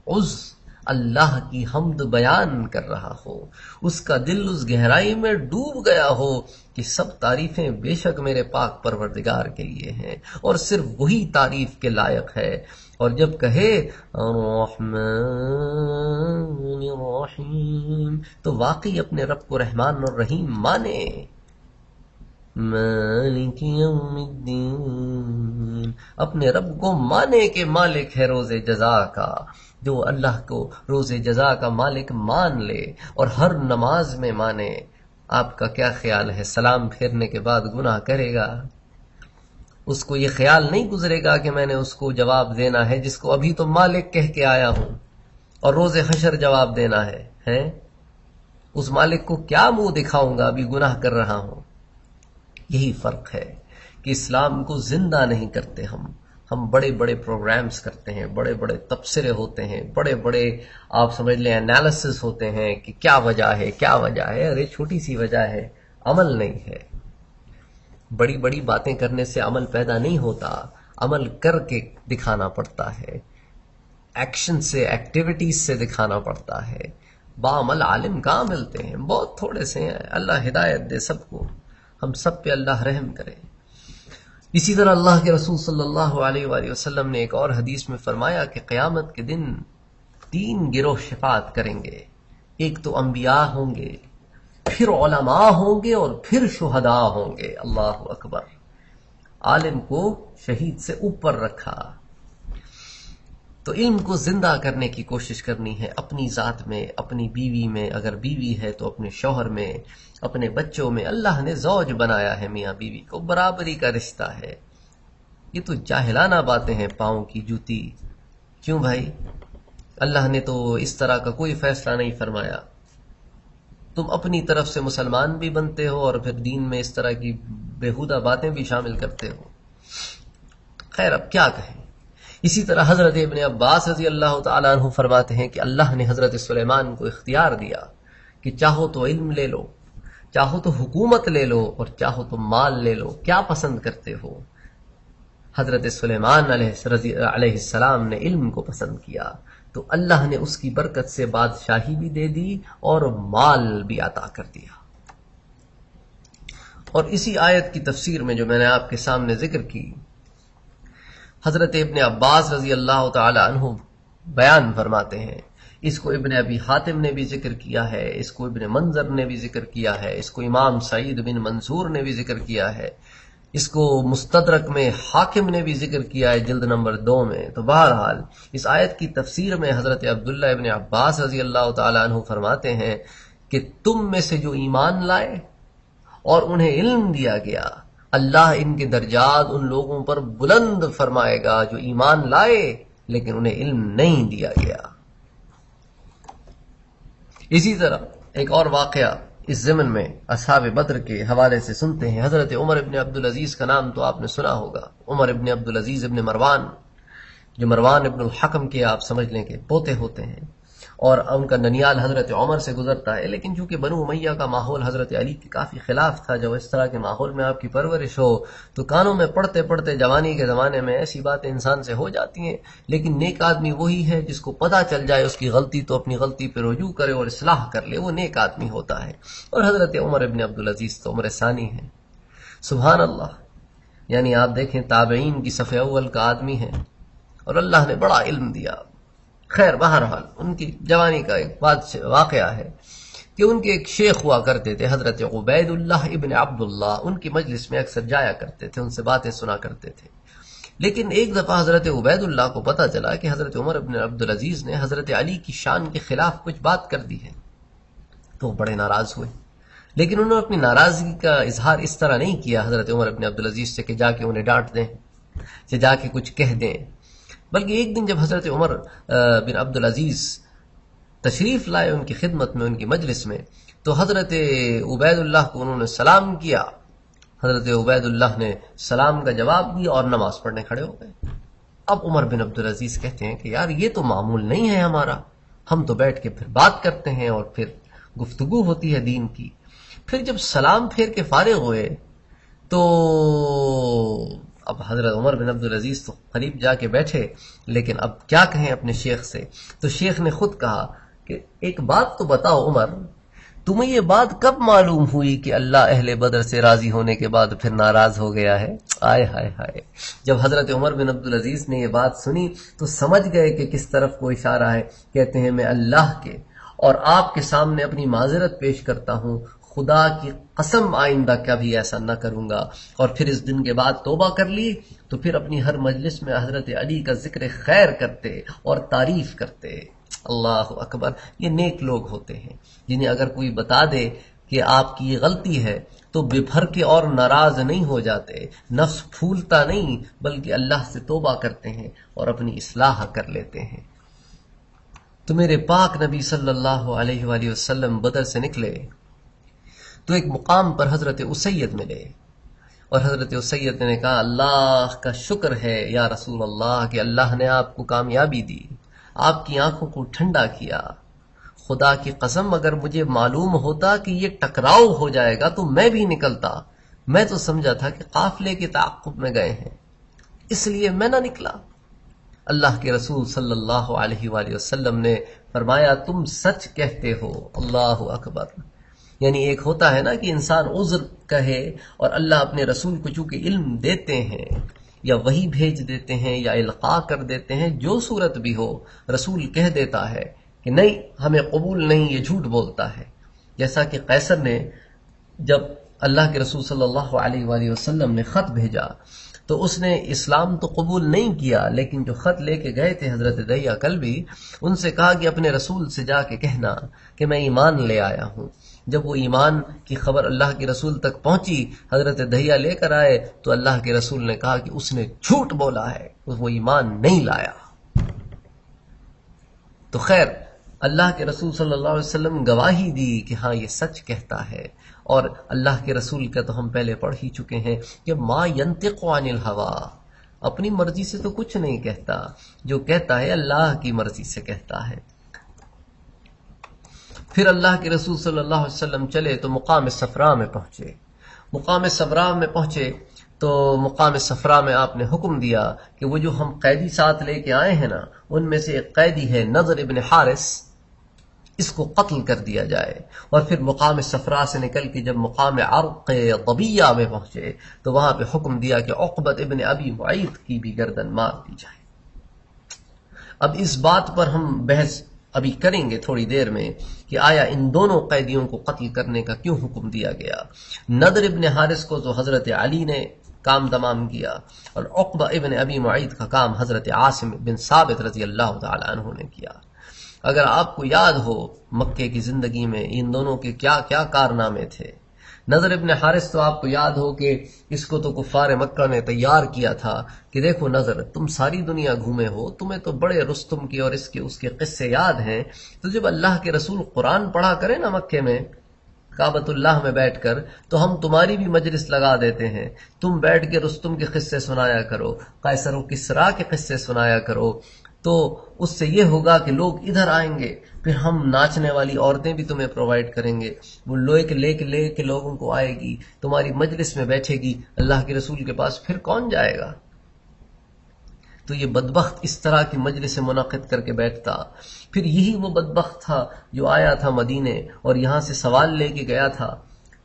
عضو اللہ کی حمد بیان کر رہا ہو، اس کا دل اس گہرائی میں ڈوب گیا ہو کہ سب تعریفیں بے شک میرے پاک پروردگار کے لیے ہیں اور صرف وہی تعریف کے لائق ہے، اور جب کہے الرحمن الرحیم تو واقعی اپنے رب کو رحمان اور رحیم مانے۔ مالک یوم الدین، اپنے رب کو مانے کہ مالک ہے روز جزا کا، جو اللہ کو روز جزا کا مالک مان لے اور ہر نماز میں مانے۔ آپ کا کیا خیال ہے سلام پھیرنے کے بعد گناہ کرے گا؟ اس کو یہ خیال نہیں گزرے گا کہ میں نے اس کو جواب دینا ہے جس کو ابھی تو مالک کہہ کے آیا ہوں اور روز حشر جواب دینا ہے؟ اس مالک کو کیا منہ دکھاؤں گا، ابھی گناہ کر رہا ہوں۔ یہی فرق ہے کہ اسلام کو زندہ نہیں کرتے ہم بڑے بڑے پروگرامز کرتے ہیں، بڑے بڑے تبصرے ہوتے ہیں، بڑے بڑے آپ سمجھ لیں انالیسس ہوتے ہیں کہ کیا وجہ ہے کیا وجہ ہے۔ ارے چھوٹی سی وجہ ہے، عمل نہیں ہے۔ بڑی بڑی باتیں کرنے سے عمل پیدا نہیں ہوتا، عمل کر کے دکھانا پڑتا ہے، ایکشن سے ایکٹیویٹیز سے دکھانا پڑتا ہے۔ بعمل عالم کہاں ملتے ہیں، بہت تھوڑے سے ہیں۔ اللہ ہدایت دے سب کو، ہم سب پہ اللہ رحم کرے۔ اسی طرح اللہ کے رسول صلی اللہ علیہ وآلہ وسلم نے ایک اور حدیث میں فرمایا کہ قیامت کے دن 3 گروہ شفاعت کریں گے۔ ایک تو انبیاء ہوں گے، پھر علماء ہوں گے اور پھر شہداء ہوں گے۔ اللہ اکبر، عالم کو شہید سے اوپر رکھا۔ تو علم کو زندہ کرنے کی کوشش کرنی ہے، اپنی ذات میں، اپنی بیوی میں، اگر بیوی ہے تو اپنے شوہر میں، اپنے بچوں میں۔ اللہ نے زوج بنایا ہے، میاں بیوی کو برابری کا رشتہ ہے۔ یہ تو جاہلانہ باتیں ہیں، پاؤں کی جوتی۔ کیوں بھائی؟ اللہ نے تو اس طرح کا کوئی فیصلہ نہیں فرمایا۔ تم اپنی طرف سے مسلمان بھی بنتے ہو اور پھر دین میں اس طرح کی بیہودہ باتیں بھی شامل کرتے ہو۔ خیر، اب کیا کہیں۔ اسی طرح حضرت ابن عباس رضی اللہ تعالیٰ عنہ فرماتے ہیں کہ اللہ نے حضرت سلیمان کو اختیار دیا کہ چاہو تو علم لے لو، چاہو تو حکومت لے لو اور چاہو تو مال لے لو، کیا پسند کرتے ہو؟ حضرت سلیمان علیہ السلام نے علم کو پسند کیا تو اللہ نے اس کی برکت سے بادشاہی بھی دے دی اور مال بھی عطا کر دیا۔ اور اسی آیت کی تفسیر میں جو میں نے آپ کے سامنے ذکر کی، حضرت ابن عباس رضی اللہ تعالی عنہ بیان فرماتے ہیں، اس کو ابن ابی حاتم نے بھی ذکر کیا ہے، اس کو ابن منظر نے بھی ذکر کیا ہے، اس کو امام سعید بن منصور نے بھی ذکر کیا ہے، اس کو مستدرک میں حاکم نے بھی ذکر کیا ہے جلد نمبر 2 میں۔ تو بہرحال اس آیت کی تفسیر میں حضرت عبداللہ ابن عباس رضی اللہ تعالی عنہ فرماتے ہیں کہ تم میں سے جو ایمان لائے اور انہیں علم دیا گیا، اللہ ان کے درجات ان لوگوں پر بلند فرمائے گا جو ایمان لائے لیکن انہیں علم نہیں دیا گیا۔ اسی طرح ایک اور واقعہ اس ضمن میں اصحاب بدر کے حوالے سے سنتے ہیں۔ حضرت عمر ابن عبدالعزیز کا نام تو آپ نے سنا ہوگا، عمر ابن عبدالعزیز ابن مروان، جو مروان ابن الحکم کے آپ سمجھ لیں کہ پوتے ہوتے ہیں، اور ان کا ننیال حضرت عمر سے گزرتا ہے، لیکن چونکہ بنو امیہ کا ماحول حضرت علی کے کافی خلاف تھا، جب اس طرح کے ماحول میں آپ کی پرورش ہو تو کانوں میں پڑھتے پڑھتے جوانی کے زمانے میں ایسی باتیں انسان سے ہو جاتی ہیں۔ لیکن نیک آدمی وہی ہے جس کو پتہ چل جائے اس کی غلطی تو اپنی غلطی پہ رجوع کرے اور اصلاح کر لے، وہ نیک آدمی ہوتا ہے۔ اور حضرت عمر ابن عبدالعزیز تو عمر ثانی ہیں۔ سبحان اللہ، یعنی آپ دیکھیں تابعین کی صف اول کا آدمی ہے اور اللہ نے بڑا علم دیا۔ خیر، بہرحال ان کی جوانی کا ایک واقعہ ہے کہ ان کے ایک شیخ ہوا کرتے تھے حضرت عبید اللہ ابن عبداللہ، ان کی مجلس میں اکثر جایا کرتے تھے، ان سے باتیں سنا کرتے تھے۔ لیکن ایک دفعہ حضرت عبید اللہ کو پتہ چلا کہ حضرت عمر ابن عبدالعزیز نے حضرت علی کی شان کے خلاف کچھ بات کر دی ہے، تو وہ بڑے ناراض ہوئے۔ لیکن انہوں نے اپنی ناراضگی کا اظہار اس طرح نہیں کیا حضرت عمر ابن عبدالعزیز سے کہ جا کے انہیں ڈانٹ دیں یا جا کے کچھ کہہ دیں، بلکہ ایک دن جب حضرت عمر بن عبدالعزیز تشریف لائے ان کی خدمت میں، ان کی مجلس میں، تو حضرت عبید اللہ کو انہوں نے سلام کیا حضرت عبید اللہ نے سلام کا جواب دیا اور نماز پڑھنے کھڑے ہو گئے۔ اب عمر بن عبدالعزیز کہتے ہیں کہ یار یہ تو معمول نہیں ہے ہمارا، ہم تو بیٹھ کے پھر بات کرتے ہیں اور پھر گفتگو ہوتی ہے دین کی۔ پھر جب سلام پھیر کے فارغ ہوئے تو اب حضرت عمر بن عبدالعزیز تو قریب جا کے بیٹھے، لیکن اب کیا کہیں اپنے شیخ سے؟ تو شیخ نے خود کہا کہ ایک بات تو بتاؤ عمر، تمہیں یہ بات کب معلوم ہوئی کہ اللہ اہل بدر سے راضی ہونے کے بعد پھر ناراض ہو گیا ہے؟ آئے ہائے ہائے! جب حضرت عمر بن عبدالعزیز نے یہ بات سنی تو سمجھ گئے کہ کس طرف کو اشارہ ہے۔ کہتے ہیں میں اللہ کے اور آپ کے سامنے اپنی معذرت پیش کرتا ہوں، خدا کی قسم آئندہ کبھی ایسا نہ کروں گا۔ اور پھر اس دن کے بعد توبہ کر لی تو پھر اپنی ہر مجلس میں حضرت علی کا ذکر خیر کرتے اور تعریف کرتے۔ اللہ اکبر! یہ نیک لوگ ہوتے ہیں جنہیں اگر کوئی بتا دے کہ آپ کی یہ غلطی ہے تو بے بھر کے اور ناراض نہیں ہو جاتے، نفس پھولتا نہیں، بلکہ اللہ سے توبہ کرتے ہیں اور اپنی اصلاح کر لیتے ہیں۔ تو میرے پاک نبی صلی اللہ علیہ وآلہ وسلم بدر سے نکلے تو ایک مقام پر حضرت اسید ملے، اور حضرت اسید نے کہا اللہ کا شکر ہے یا رسول اللہ کہ اللہ نے آپ کو کامیابی دی، آپ کی آنکھوں کو ٹھنڈا کیا۔ خدا کی قسم اگر مجھے معلوم ہوتا کہ یہ ٹکراؤ ہو جائے گا تو میں بھی نکلتا، میں تو سمجھا تھا کہ قافلے کے تعاقب میں گئے ہیں، اس لیے میں نہ نکلا۔ اللہ کے رسول صلی اللہ علیہ وآلہ وسلم نے فرمایا تم سچ کہتے ہو۔ اللہ اکبر! یعنی ایک ہوتا ہے نا کہ انسان عذر کہے، اور اللہ اپنے رسول کو چونکہ علم دیتے ہیں یا وحی بھیج دیتے ہیں یا القاء کر دیتے ہیں، جو صورت بھی ہو رسول کہہ دیتا ہے کہ نہیں ہمیں قبول نہیں، یہ جھوٹ بولتا ہے۔ جیسا کہ قیصر نے جب اللہ کے رسول صلی اللہ علیہ وآلہ وسلم نے خط بھیجا تو اس نے اسلام تو قبول نہیں کیا، لیکن جو خط لے کے گئے تھے حضرت دحیہ کلبی، ان سے کہا کہ اپنے رسول سے جا کے کہنا کہ میں ایمان لے آیا ہوں۔ جب وہ ایمان کی خبر اللہ کے رسول تک پہنچی، حضرت دحیہ لے کر آئے تو اللہ کے رسول نے کہا کہ اس نے جھوٹ بولا ہے، وہ ایمان نہیں لایا۔ تو خیر اللہ کے رسول صلی اللہ علیہ وسلم گواہی دی کہ ہاں یہ سچ کہتا ہے، اور اللہ کے رسول کا تو ہم پہلے پڑھ ہی چکے ہیں کہ ما ینطق عن الہوا، اپنی مرضی سے تو کچھ نہیں کہتا، جو کہتا ہے اللہ کی مرضی سے کہتا ہے۔ پھر اللہ کے رسول صلی اللہ علیہ وسلم چلے تو مقام صفرا میں پہنچے۔ مقام صفرا میں پہنچے تو مقام صفرا میں آپ نے حکم دیا کہ وہ جو ہم قیدی ساتھ لے کے آئے ہیں نا، ان میں سے ایک قیدی ہے نضر ابن حارث، اس کو قتل کر دیا جائے۔ اور پھر مقام صفرا سے نکل کے جب مقام عرق طبیہ میں پہنچے تو وہاں پہ حکم دیا کہ عقبۃ ابن ابی معیط کی بھی گردن مار دی جائے۔ اب اس بات پر ہم بحث ابھی کریں گے تھوڑی دیر میں کہ آیا ان دونوں قیدیوں کو قتل کرنے کا کیوں حکم دیا گیا۔ نضر ابن حارث کو تو حضرت علی نے کام تمام کیا، اور عقبہ ابن ابی معیط کا کام حضرت عاصم بن ثابت رضی اللہ تعالی عنہ نے کیا۔ اگر آپ کو یاد ہو مکے کی زندگی میں ان دونوں کے کیا کیا کارنامے تھے۔ نضر ابن حارث تو آپ کو یاد ہو کہ اس کو تو کفار مکہ نے تیار کیا تھا کہ دیکھو نضر تم ساری دنیا گھومے ہو، تمہیں تو بڑے رستم کی اور اس کے قصے یاد ہیں، تو جب اللہ کے رسول قرآن پڑھا کرے نا مکے میں کعبۃ اللہ میں بیٹھ کر، تو ہم تمہاری بھی مجلس لگا دیتے ہیں، تم بیٹھ کے رستم کے قصے سنایا کرو، قیصر و کسریٰ کے قصے سنایا کرو، تو اس سے یہ ہوگا کہ لوگ ادھر آئیں گے، پھر ہم ناچنے والی عورتیں بھی تمہیں پرووائڈ کریں گے، وہ لے کے لوگوں کو آئے گی، تمہاری مجلس میں بیٹھے گی، اللہ کے رسول کے پاس پھر کون جائے گا؟ تو یہ بدبخت اس طرح کی مجلس منعقد کر کے بیٹھتا۔ پھر یہی وہ بدبخت تھا جو آیا تھا مدینے اور یہاں سے سوال لے کے گیا تھا،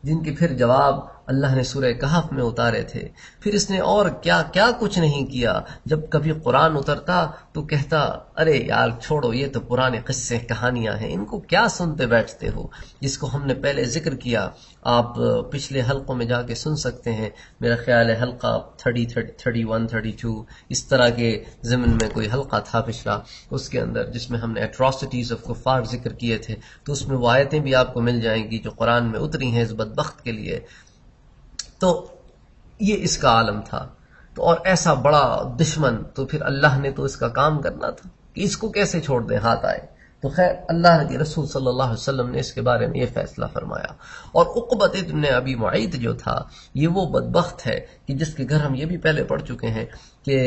جن کے پھر جواب اللہ نے سورہ کہف میں اتارے تھے۔ پھر اس نے اور کیا کیا کچھ نہیں کیا، جب کبھی قرآن اترتا تو کہتا ارے یار چھوڑو، یہ تو پرانے قصے کہانیاں ہیں، ان کو کیا سنتے بیٹھتے ہو، جس کو ہم نے پہلے ذکر کیا، آپ پچھلے حلقوں میں جا کے سن سکتے ہیں، میرا خیال ہے حلقہ 30 31 32 اس طرح کے ضمن میں کوئی حلقہ تھا پچھلا، اس کے اندر جس میں ہم نے ایٹراسٹیز آف کفار ذکر کیے تھے، تو اس میں وہ آیتیں بھی آپ کو مل جائیں گی جو قرآن میں اتری ہیں اس بدبخت کے لیے۔ تو یہ اس کا عالم تھا، تو اور ایسا بڑا دشمن، تو پھر اللہ نے تو اس کا کام کرنا تھا کہ اس کو کیسے چھوڑ دیں ہاتھ آئے۔ تو خیر اللہ کے رسول صلی اللہ علیہ وسلم نے اس کے بارے میں یہ فیصلہ فرمایا. اور عقبۃ ابن ابی معیط جو تھا یہ وہ بدبخت ہے کہ جس کے گھر ہم یہ بھی پہلے پڑھ چکے ہیں کہ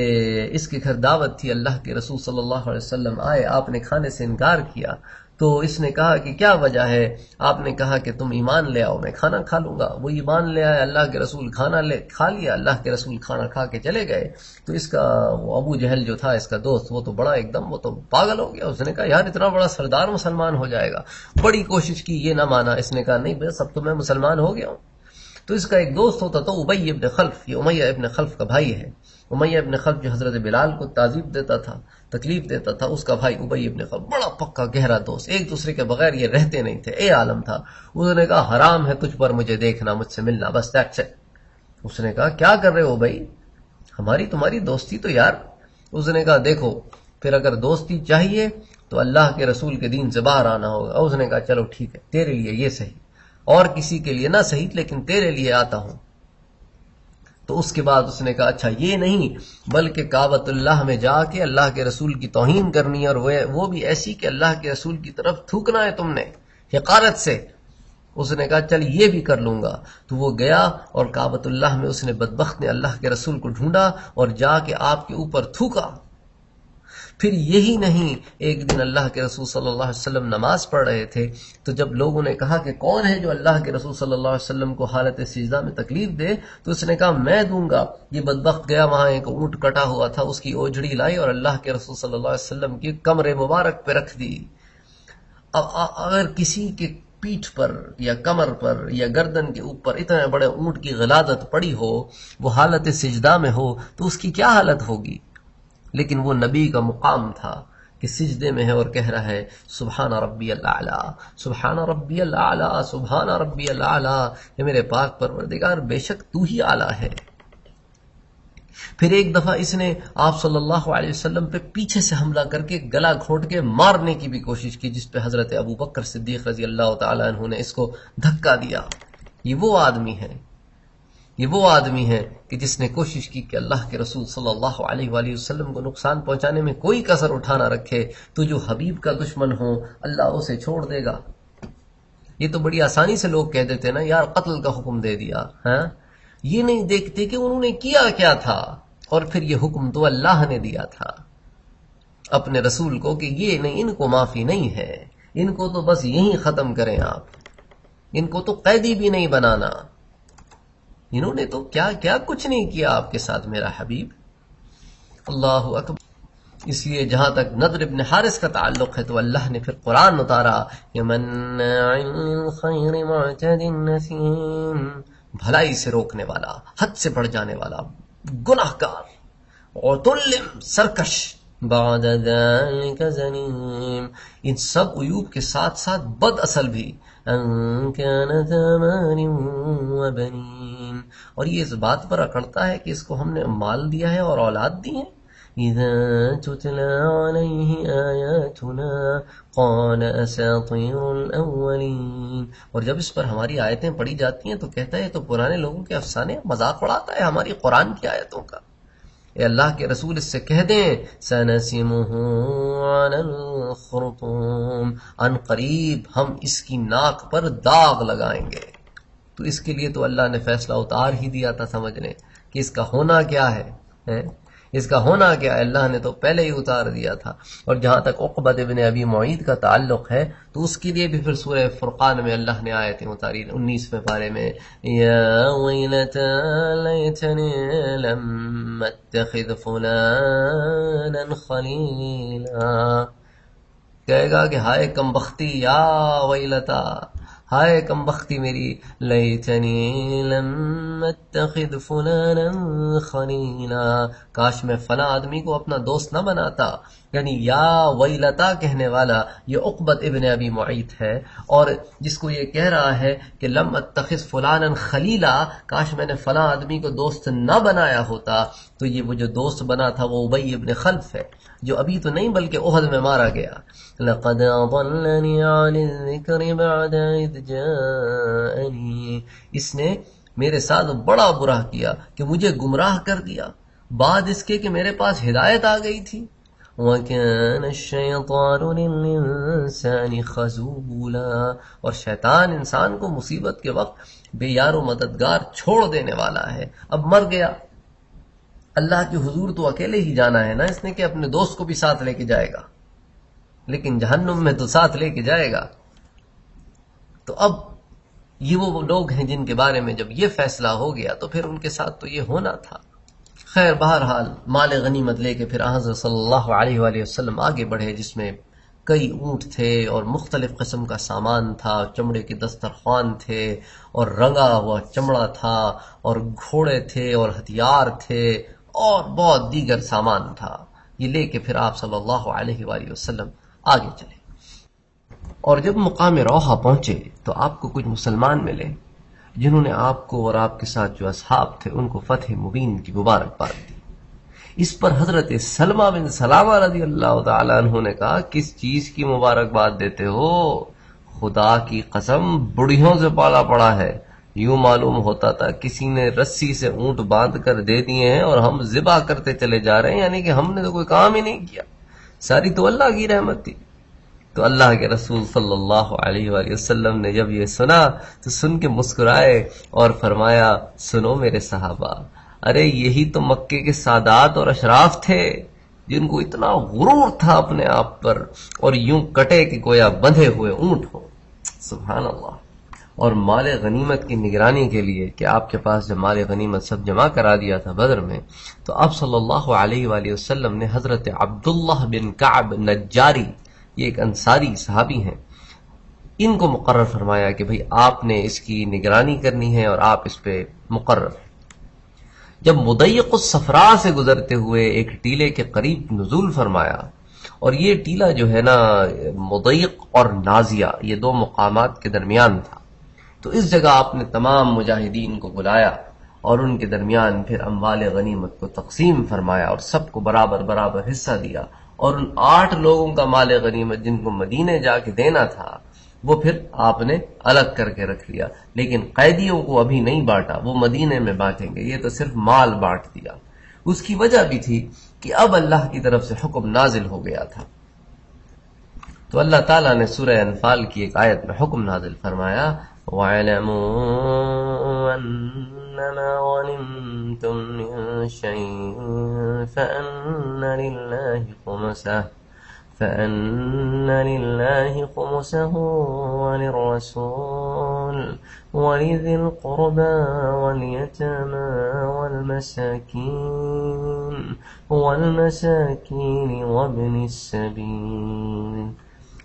اس کے گھر دعوت تھی، اللہ کے رسول صلی اللہ علیہ وسلم آئے، آپ نے کھانے سے انکار کیا تو اس نے کہا کہ کیا وجہ ہے؟ آپ نے کہا کہ تم ایمان لے آؤ میں کھانا کھا لوں گا. وہ ایمان لے آئے، اللہ کے رسول کھانا کھا لیا، اللہ کے رسول کھانا کھا کے چلے گئے. تو اس کا وہ ابو جہل جو تھا اس کا دوست، وہ تو بڑا ایک دم وہ تو پاگل ہو گیا. اس نے کہا یار اتنا بڑا سردار مسلمان ہو جائے گا، بڑی کوشش کی یہ نہ مانا. اس نے کہا نہیں بس اب تو میں مسلمان ہو گیا ہوں. تو اس کا ایک دوست ہوتا تھا ابی ابن خلف، یہ امیہ ابن خلف کا بھائی ہے. امیہ ابن خلف جو حضرت بلال کو تعذیب دیتا تھا، تکلیف دیتا تھا، اس کا بھائی ابی ابن خلف بڑا پکا گہرا دوست، ایک دوسرے کے بغیر یہ رہتے نہیں تھے، اے عالم تھا. اس نے کہا حرام ہے تجھ پر مجھے دیکھنا، مجھ سے ملنا، بس دیٹس اٹ. اس نے کہا کیا کر رہے ہو بھائی، ہماری تمہاری دوستی تو یار. اس نے کہا دیکھو پھر اگر دوستی چاہیے تو اللہ کے رسول کے دین سے باہر آنا ہوگا. اس نے کہا چلو ٹھیک ہے تیرے لیے یہ صحیح، اور کسی کے لیے نہ صحیح لیکن تیرے لیے آتا ہوں. تو اس کے بعد اس نے کہا اچھا یہ نہیں بلکہ کعبۃ اللہ میں جا کے اللہ کے رسول کی توہین کرنی ہے، اور وہ بھی ایسی کہ اللہ کے رسول کی طرف تھوکنا ہے تم نے حقارت سے. اس نے کہا چل یہ بھی کر لوں گا. تو وہ گیا اور کعبۃ اللہ میں اس نے بدبخت نے اللہ کے رسول کو ڈھونڈا اور جا کے آپ کے اوپر تھوکا. پھر یہی نہیں، ایک دن اللہ کے رسول صلی اللہ علیہ وسلم نماز پڑھ رہے تھے تو جب لوگوں نے کہا کہ کون ہے جو اللہ کے رسول صلی اللہ علیہ وسلم کو حالت سجدہ میں تکلیف دے، تو اس نے کہا میں دوں گا. یہ بدبخت گیا وہاں ایک اونٹ کٹا ہوا تھا، اس کی اوجھڑی لائی اور اللہ کے رسول صلی اللہ علیہ وسلم کی کمر مبارک پہ رکھ دی. اب اگر کسی کے پیٹھ پر یا کمر پر یا گردن کے اوپر اتنے بڑے اونٹ کی غلادت پڑی ہو، وہ حالت سجدہ میں ہو، تو اس کی کیا حالت ہوگی؟ لیکن وہ نبی کا مقام تھا کہ سجدے میں ہے اور کہہ رہا ہے سبحان ربی الاعلی، سبحان ربی الاعلی، سبحان ربی الاعلی. یہ میرے پاک پروردگار بے شک تو ہی اعلی ہے. پھر ایک دفعہ اس نے آپ صلی اللہ علیہ وسلم پہ پیچھے سے حملہ کر کے گلا گھونٹ کے مارنے کی بھی کوشش کی، جس پہ حضرت ابو بکر صدیق رضی اللہ تعالی عنہ نے اس کو دھکا دیا. یہ وہ آدمی ہے کہ جس نے کوشش کی کہ اللہ کے رسول صلی اللہ علیہ وآلہ وسلم کو نقصان پہنچانے میں کوئی کسر اٹھا نہ رکھے. تو جو حبیب کا دشمن ہو اللہ اسے چھوڑ دے گا. یہ تو بڑی آسانی سے لوگ کہہ دیتے نا یار قتل کا حکم دے دیا، ہاں یہ نہیں دیکھتے کہ انہوں نے کیا کیا تھا. اور پھر یہ حکم تو اللہ نے دیا تھا اپنے رسول کو کہ یہ نہیں، ان کو معافی نہیں ہے، ان کو تو بس یہیں ختم کریں آپ، ان کو تو قیدی بھی نہیں بنانا. انہوں نے تو کیا کیا کچھ نہیں کیا آپ کے ساتھ میرا حبیب. اللہ اکبر. اس لیے جہاں تک نضر ابن حارث کا تعلق ہے تو اللہ نے پھر قرآن اتارا کہ مناع للخیر معتد نثیم، بھلائی سے روکنے والا، حد سے بڑھ جانے والا، گناہ گار، عتل سرکش، بعد ذلك زنیم. ان سب عیوب کے ساتھ ساتھ بد اصل بھی، ان كان ذا مال وبنین، اور یہ اس بات پر اکڑتا ہے کہ اس کو ہم نے مال دیا ہے اور اولاد دی ہے. اذا تتلى عليه آیاتنا قال اساطیر الاولین، اور جب اس پر ہماری آیتیں پڑھی جاتی ہیں تو کہتا ہے تو پرانے لوگوں کے افسانے، مذاق اڑاتا ہے ہماری قرآن کی آیتوں کا. اے اللہ کے رسول اس سے کہہ دیں سنسمہ علی الخرطوم، ان قریب ہم اس کی ناک پر داغ لگائیں گے. تو اس کے لیے تو اللہ نے فیصلہ اتار ہی دیا تھا سمجھنے کہ اس کا ہونا کیا ہے، اس کا ہونا کیا ہے اللہ نے تو پہلے ہی اتار دیا تھا. اور جہاں تک عقبۃ ابن ابی معیط کا تعلق ہے تو اس کے لیے بھی پھر سورہ فرقان میں اللہ نے آیتیں اتاری 19ویں پارے میں، یا ویلتی لیتنی لم اتخذ فلانا خلیلا. کہے گا کہ ہائے کم بختی، یا ویلتا، ہائے کم بختی میری، لیتنی لم اتخذ فلانا خلیلا، کاش میں فلاں آدمی کو اپنا دوست نہ بناتا. یعنی یا ویلتا کہنے والا یہ عقبۃ ابن ابی معیط ہے، اور جس کو یہ کہہ رہا ہے کہ لم اتخذ فلانا خلیلا، کاش میں نے فلاں آدمی کو دوست نہ بنایا ہوتا. تو یہ وہ جو دوست بنا تھا وہ ابی ابن خلف ہے، جو ابھی تو نہیں بلکہ احد میں مارا گیا. لقد اضلنی عن الذکر بعد اذ جاءنی، اس نے میرے ساتھ بڑا برا کیا کہ مجھے گمراہ کر دیا بعد اس کے کہ میرے پاس ہدایت آ گئی تھی. وَكَانَ الشَّيْطَانُ لِلْإِنسَانِ خَذُولًا، اور شیطان انسان کو مصیبت کے وقت بے یار و مددگار چھوڑ دینے والا ہے۔ اب مر گیا، اللہ کے حضور تو اکیلے ہی جانا ہے نا اس نے، کہ اپنے دوست کو بھی ساتھ لے کے جائے گا، لیکن جہنم میں تو ساتھ لے کے جائے گا۔ تو اب یہ وہ لوگ ہیں جن کے بارے میں جب یہ فیصلہ ہو گیا تو پھر ان کے ساتھ تو یہ ہونا تھا۔ خیر بہرحال مال غنیمت لے کے پھر حضرت صلی اللہ علیہ وآلہ وسلم آگے بڑھے، جس میں کئی اونٹ تھے اور مختلف قسم کا سامان تھا، چمڑے کے دسترخوان تھے اور رنگا ہوا چمڑا تھا اور گھوڑے تھے اور ہتھیار تھے اور بہت دیگر سامان تھا۔ یہ لے کے پھر آپ صلی اللہ علیہ وآلہ وسلم آگے چلے، اور جب مقام روحہ پہنچے تو آپ کو کچھ مسلمان ملے جنہوں نے آپ کو اور آپ کے ساتھ جو اصحاب تھے ان کو فتح مبین کی مبارکباد دی۔ اس پر حضرت سلمہ بن سلامہ رضی اللہ تعالیٰ عنہ نے کہا، کس چیز کی مبارکباد دیتے ہو؟ خدا کی قسم بڑھیوں سے پالا پڑا ہے، یوں معلوم ہوتا تھا کسی نے رسی سے اونٹ باندھ کر دے دیے ہیں اور ہم ذبح کرتے چلے جا رہے ہیں، یعنی کہ ہم نے تو کوئی کام ہی نہیں کیا، ساری تو اللہ کی رحمت تھی۔ تو اللہ کے رسول صلی اللہ علیہ وآلہ وسلم نے جب یہ سنا تو سن کے مسکرائے اور فرمایا، سنو میرے صحابہ، ارے یہی تو مکے کے سادات اور اشراف تھے جن کو اتنا غرور تھا اپنے آپ پر، اور یوں کٹے کہ گویا بندھے ہوئے اونٹ ہو۔ سبحان اللہ۔ اور مال غنیمت کی نگرانی کے لیے کہ آپ کے پاس جب مال غنیمت سب جمع کرا دیا تھا بدر میں، تو آپ صلی اللہ علیہ وآلہ وسلم نے حضرت عبداللہ بن کعب نجاری، یہ ایک انصاری صحابی ہیں، ان کو مقرر فرمایا کہ بھئی آپ نے اس کی نگرانی کرنی ہے اور آپ اس پہ مقرر ہیں۔ جب مضیق الصفراء سے گزرتے ہوئے ایک ٹیلے کے قریب نزول فرمایا، اور یہ ٹیلہ جو ہے نا مضیق اور نازیہ، یہ دو مقامات کے درمیان تھا، تو اس جگہ آپ نے تمام مجاہدین کو بلایا اور ان کے درمیان پھر اموال غنیمت کو تقسیم فرمایا اور سب کو برابر برابر حصہ دیا، اور ان 8 لوگوں کا مال غنیمت جن کو مدینے جا کے دینا تھا وہ پھر آپ نے الگ کر کے رکھ لیا، لیکن قیدیوں کو ابھی نہیں بانٹا، وہ مدینے میں بانٹیں گے، یہ تو صرف مال بانٹ دیا۔ اس کی وجہ بھی تھی کہ اب اللہ کی طرف سے حکم نازل ہو گیا تھا، تو اللہ تعالیٰ نے سورہ انفال کی ایک آیت میں حکم نازل فرمایا، وَاعْلَمُوا أَنَّمَا غَنِمْتُم مِّن شَيْءٍ فَأَنَّ لِلَّهِ خُمُسَهُ وَلِلرَّسُولِ وَلِذِي الْقُرْبَى وَالْيَتَامَى وَالْمَسَاكِينِ وَابْنِ السَّبِيلِ،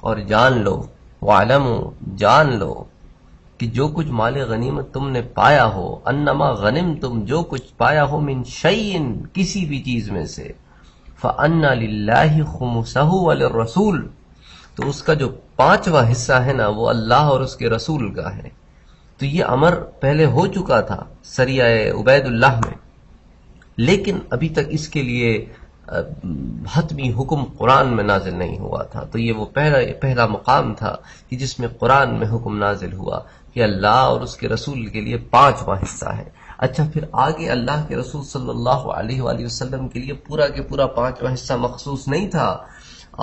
اور جان لو، وَاعْلَمُوا جان لو کہ جو کچھ مال غنیمت تم نے پایا ہو، انما غنم تم جو کچھ پایا ہو، من شیئن کسی بھی چیز میں سے، فَأَنَّ لِلَّهِ خُمُسَهُ وَلِلرَّسُولِ تو اس کا جو 5واں حصہ ہے نا وہ اللہ اور اس کے رسول کا ہے۔ تو یہ امر پہلے ہو چکا تھا سریہ عبید اللہ میں، لیکن ابھی تک اس کے لیے حتمی حکم قرآن میں نازل نہیں ہوا تھا، تو یہ وہ پہلا مقام تھا کہ جس میں قرآن میں حکم نازل ہوا کہ اللہ اور اس کے رسول کے لیے 5واں حصہ ہے۔ اچھا پھر آگے اللہ کے رسول صلی اللہ علیہ وآلہ وسلم کے لیے پورا کے پورا 5واں حصہ مخصوص نہیں تھا،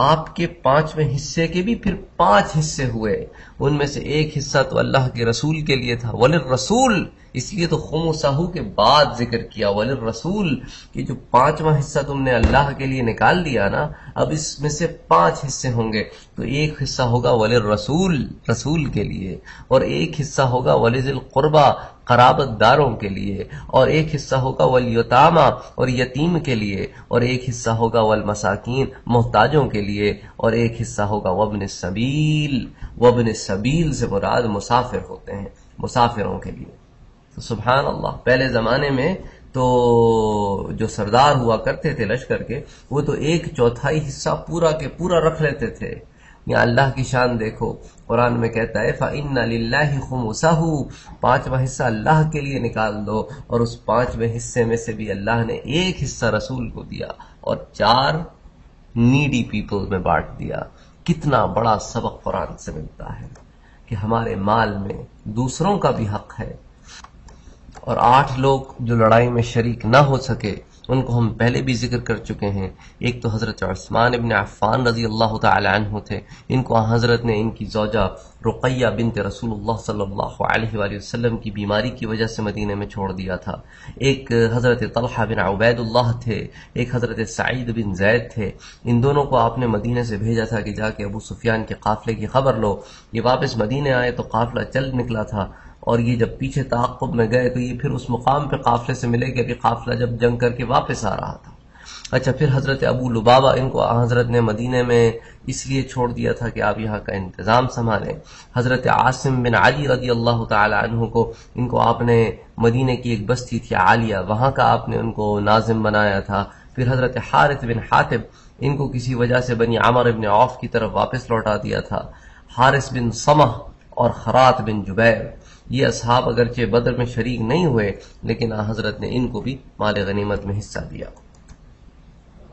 آپ کے 5ویں حصے کے بھی پھر 5 حصے ہوئے، ان میں سے ایک حصہ تو اللہ کے رسول کے لیے تھا، وَلِلرَّسُولِ اس لیے تو خُمُسَہُ کے بعد ذکر کیا، وَلِلرَّسُولِ کہ جو 5واں حصہ تم نے اللہ کے لیے نکال دیا نا، اب اس میں سے 5 حصے ہوں گے، تو ایک حصہ ہوگا وَلِلرَّسُولِ رسول کے لیے، اور ایک حصہ ہوگا وَلِذِي الْقُرْبَى قرابت داروں کے لیے، اور ایک حصہ ہوگا وَالْيَتَامَى اور یتیم کے لیے، اور ایک حصہ ہوگا وَالْمَسَاكِينِ محتاجوں کے لیے، اور ایک حصہ ہوگا وَابْنِ السَّبِيلِ وَابْنِ السَّبِيلِ سے مراد مسافر ہوتے ہیں، مسافروں کے لیے۔ تو سبحان اللہ، پہلے زمانے میں تو جو سردار ہوا کرتے تھے لشکر کے، وہ تو 1/4 حصہ پورا کے پورا رکھ لیتے تھے۔ یا اللہ کی شان دیکھو، قرآن میں کہتا ہے فَإِنَّ لِلَّهِ خُمُسَهُ 5واں حصہ اللہ کے لیے نکال دو، اور اس 5ویں حصے میں سے بھی اللہ نے ایک حصہ رسول کو دیا اور 4 نیڈی پیپل میں بانٹ دیا۔ کتنا بڑا سبق قرآن سے ملتا ہے کہ ہمارے مال میں دوسروں کا بھی حق ہے، اور 8 لوگ جو لڑائی میں شریک نہ ہو سکے ان کو ہم پہلے بھی ذکر کر چکے ہیں. ایک تو حضرت عثمان ابن عفان رضی اللہ تعالی عنہ تھے، ان کو حضرت نے ان کی زوجہ رقیہ بنت رسول اللہ صلی اللہ علیہ وآلہ وسلم کی بیماری کی وجہ سے مدینہ میں چھوڑ دیا تھا. ایک حضرت طلحہ بن عبید اللہ تھے، ایک حضرت سعید بن زید تھے. ان دونوں کو آپ نے مدینہ سے بھیجا تھا کہ جا کے ابو سفیان کے قافلے کی خبر لو. یہ واپس مدینہ آئے تو قافلہ چل نکلا تھا، اور یہ جب پیچھے تعاقب میں گئے تو یہ پھر اس مقام پہ قافلے سے ملے کہ ابھی قافلہ جب جنگ کر کے واپس آ رہا تھا. اچھا، پھر حضرت ابو لبابہ ان کو حضرت نے مدینہ میں اس لیے چھوڑ دیا تھا کہ آپ یہاں کا انتظام سنبھالیں. حضرت عاصم بن علی رضی اللہ تعالی عنہ کو ان کو آپ نے مدینہ کی ایک بستی تھی عالیہ، وہاں کا آپ نے ان کو ناظم بنایا تھا. پھر حضرت حارث بن حاتب ان کو کسی وجہ سے بنی عمر بن عوف کی طرف واپس لوٹا دیا تھا. حارث بن سمح اور خرات بن جبیر، یہ اصحاب اگرچہ بدر میں شریک نہیں ہوئے لیکن حضرت نے ان کو بھی مال غنیمت میں حصہ دیا.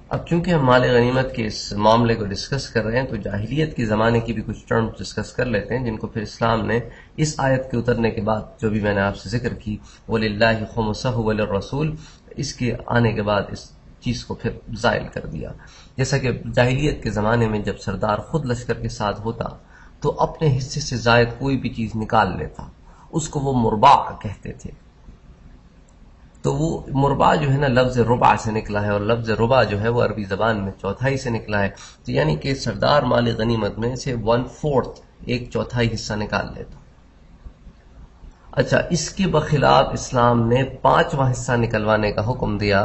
اب چونکہ ہم مال غنیمت کے اس معاملے کو ڈسکس کر رہے ہیں تو جاہلیت کے زمانے کی بھی کچھ ٹرمز ڈسکس کر لیتے ہیں، جن کو پھر اسلام نے اس آیت کے اترنے کے بعد جو بھی میں نے آپ سے ذکر کی وَلِلَّهِ خُمُسَهُ وَلِلرَّسُولِ، اس کے آنے کے بعد اس چیز کو پھر زائل کر دیا. جیسا کہ جاہلیت کے زمانے میں جب سردار خود لشکر کے ساتھ ہوتا تو اپنے حصے سے زائد کوئی بھی چیز نکال لیتا، اس کو وہ مربع کہتے تھے. تو وہ مربع جو ہے نا لفظ ربع سے نکلا ہے، اور لفظ ربع جو ہے وہ عربی زبان میں چوتھائی سے نکلا ہے. تو یعنی کہ سردار مال غنیمت میں سے 1/4 ایک چوتھائی حصہ نکال لیتا. اچھا، اس کے بخلاف اسلام نے 5واں حصہ نکلوانے کا حکم دیا،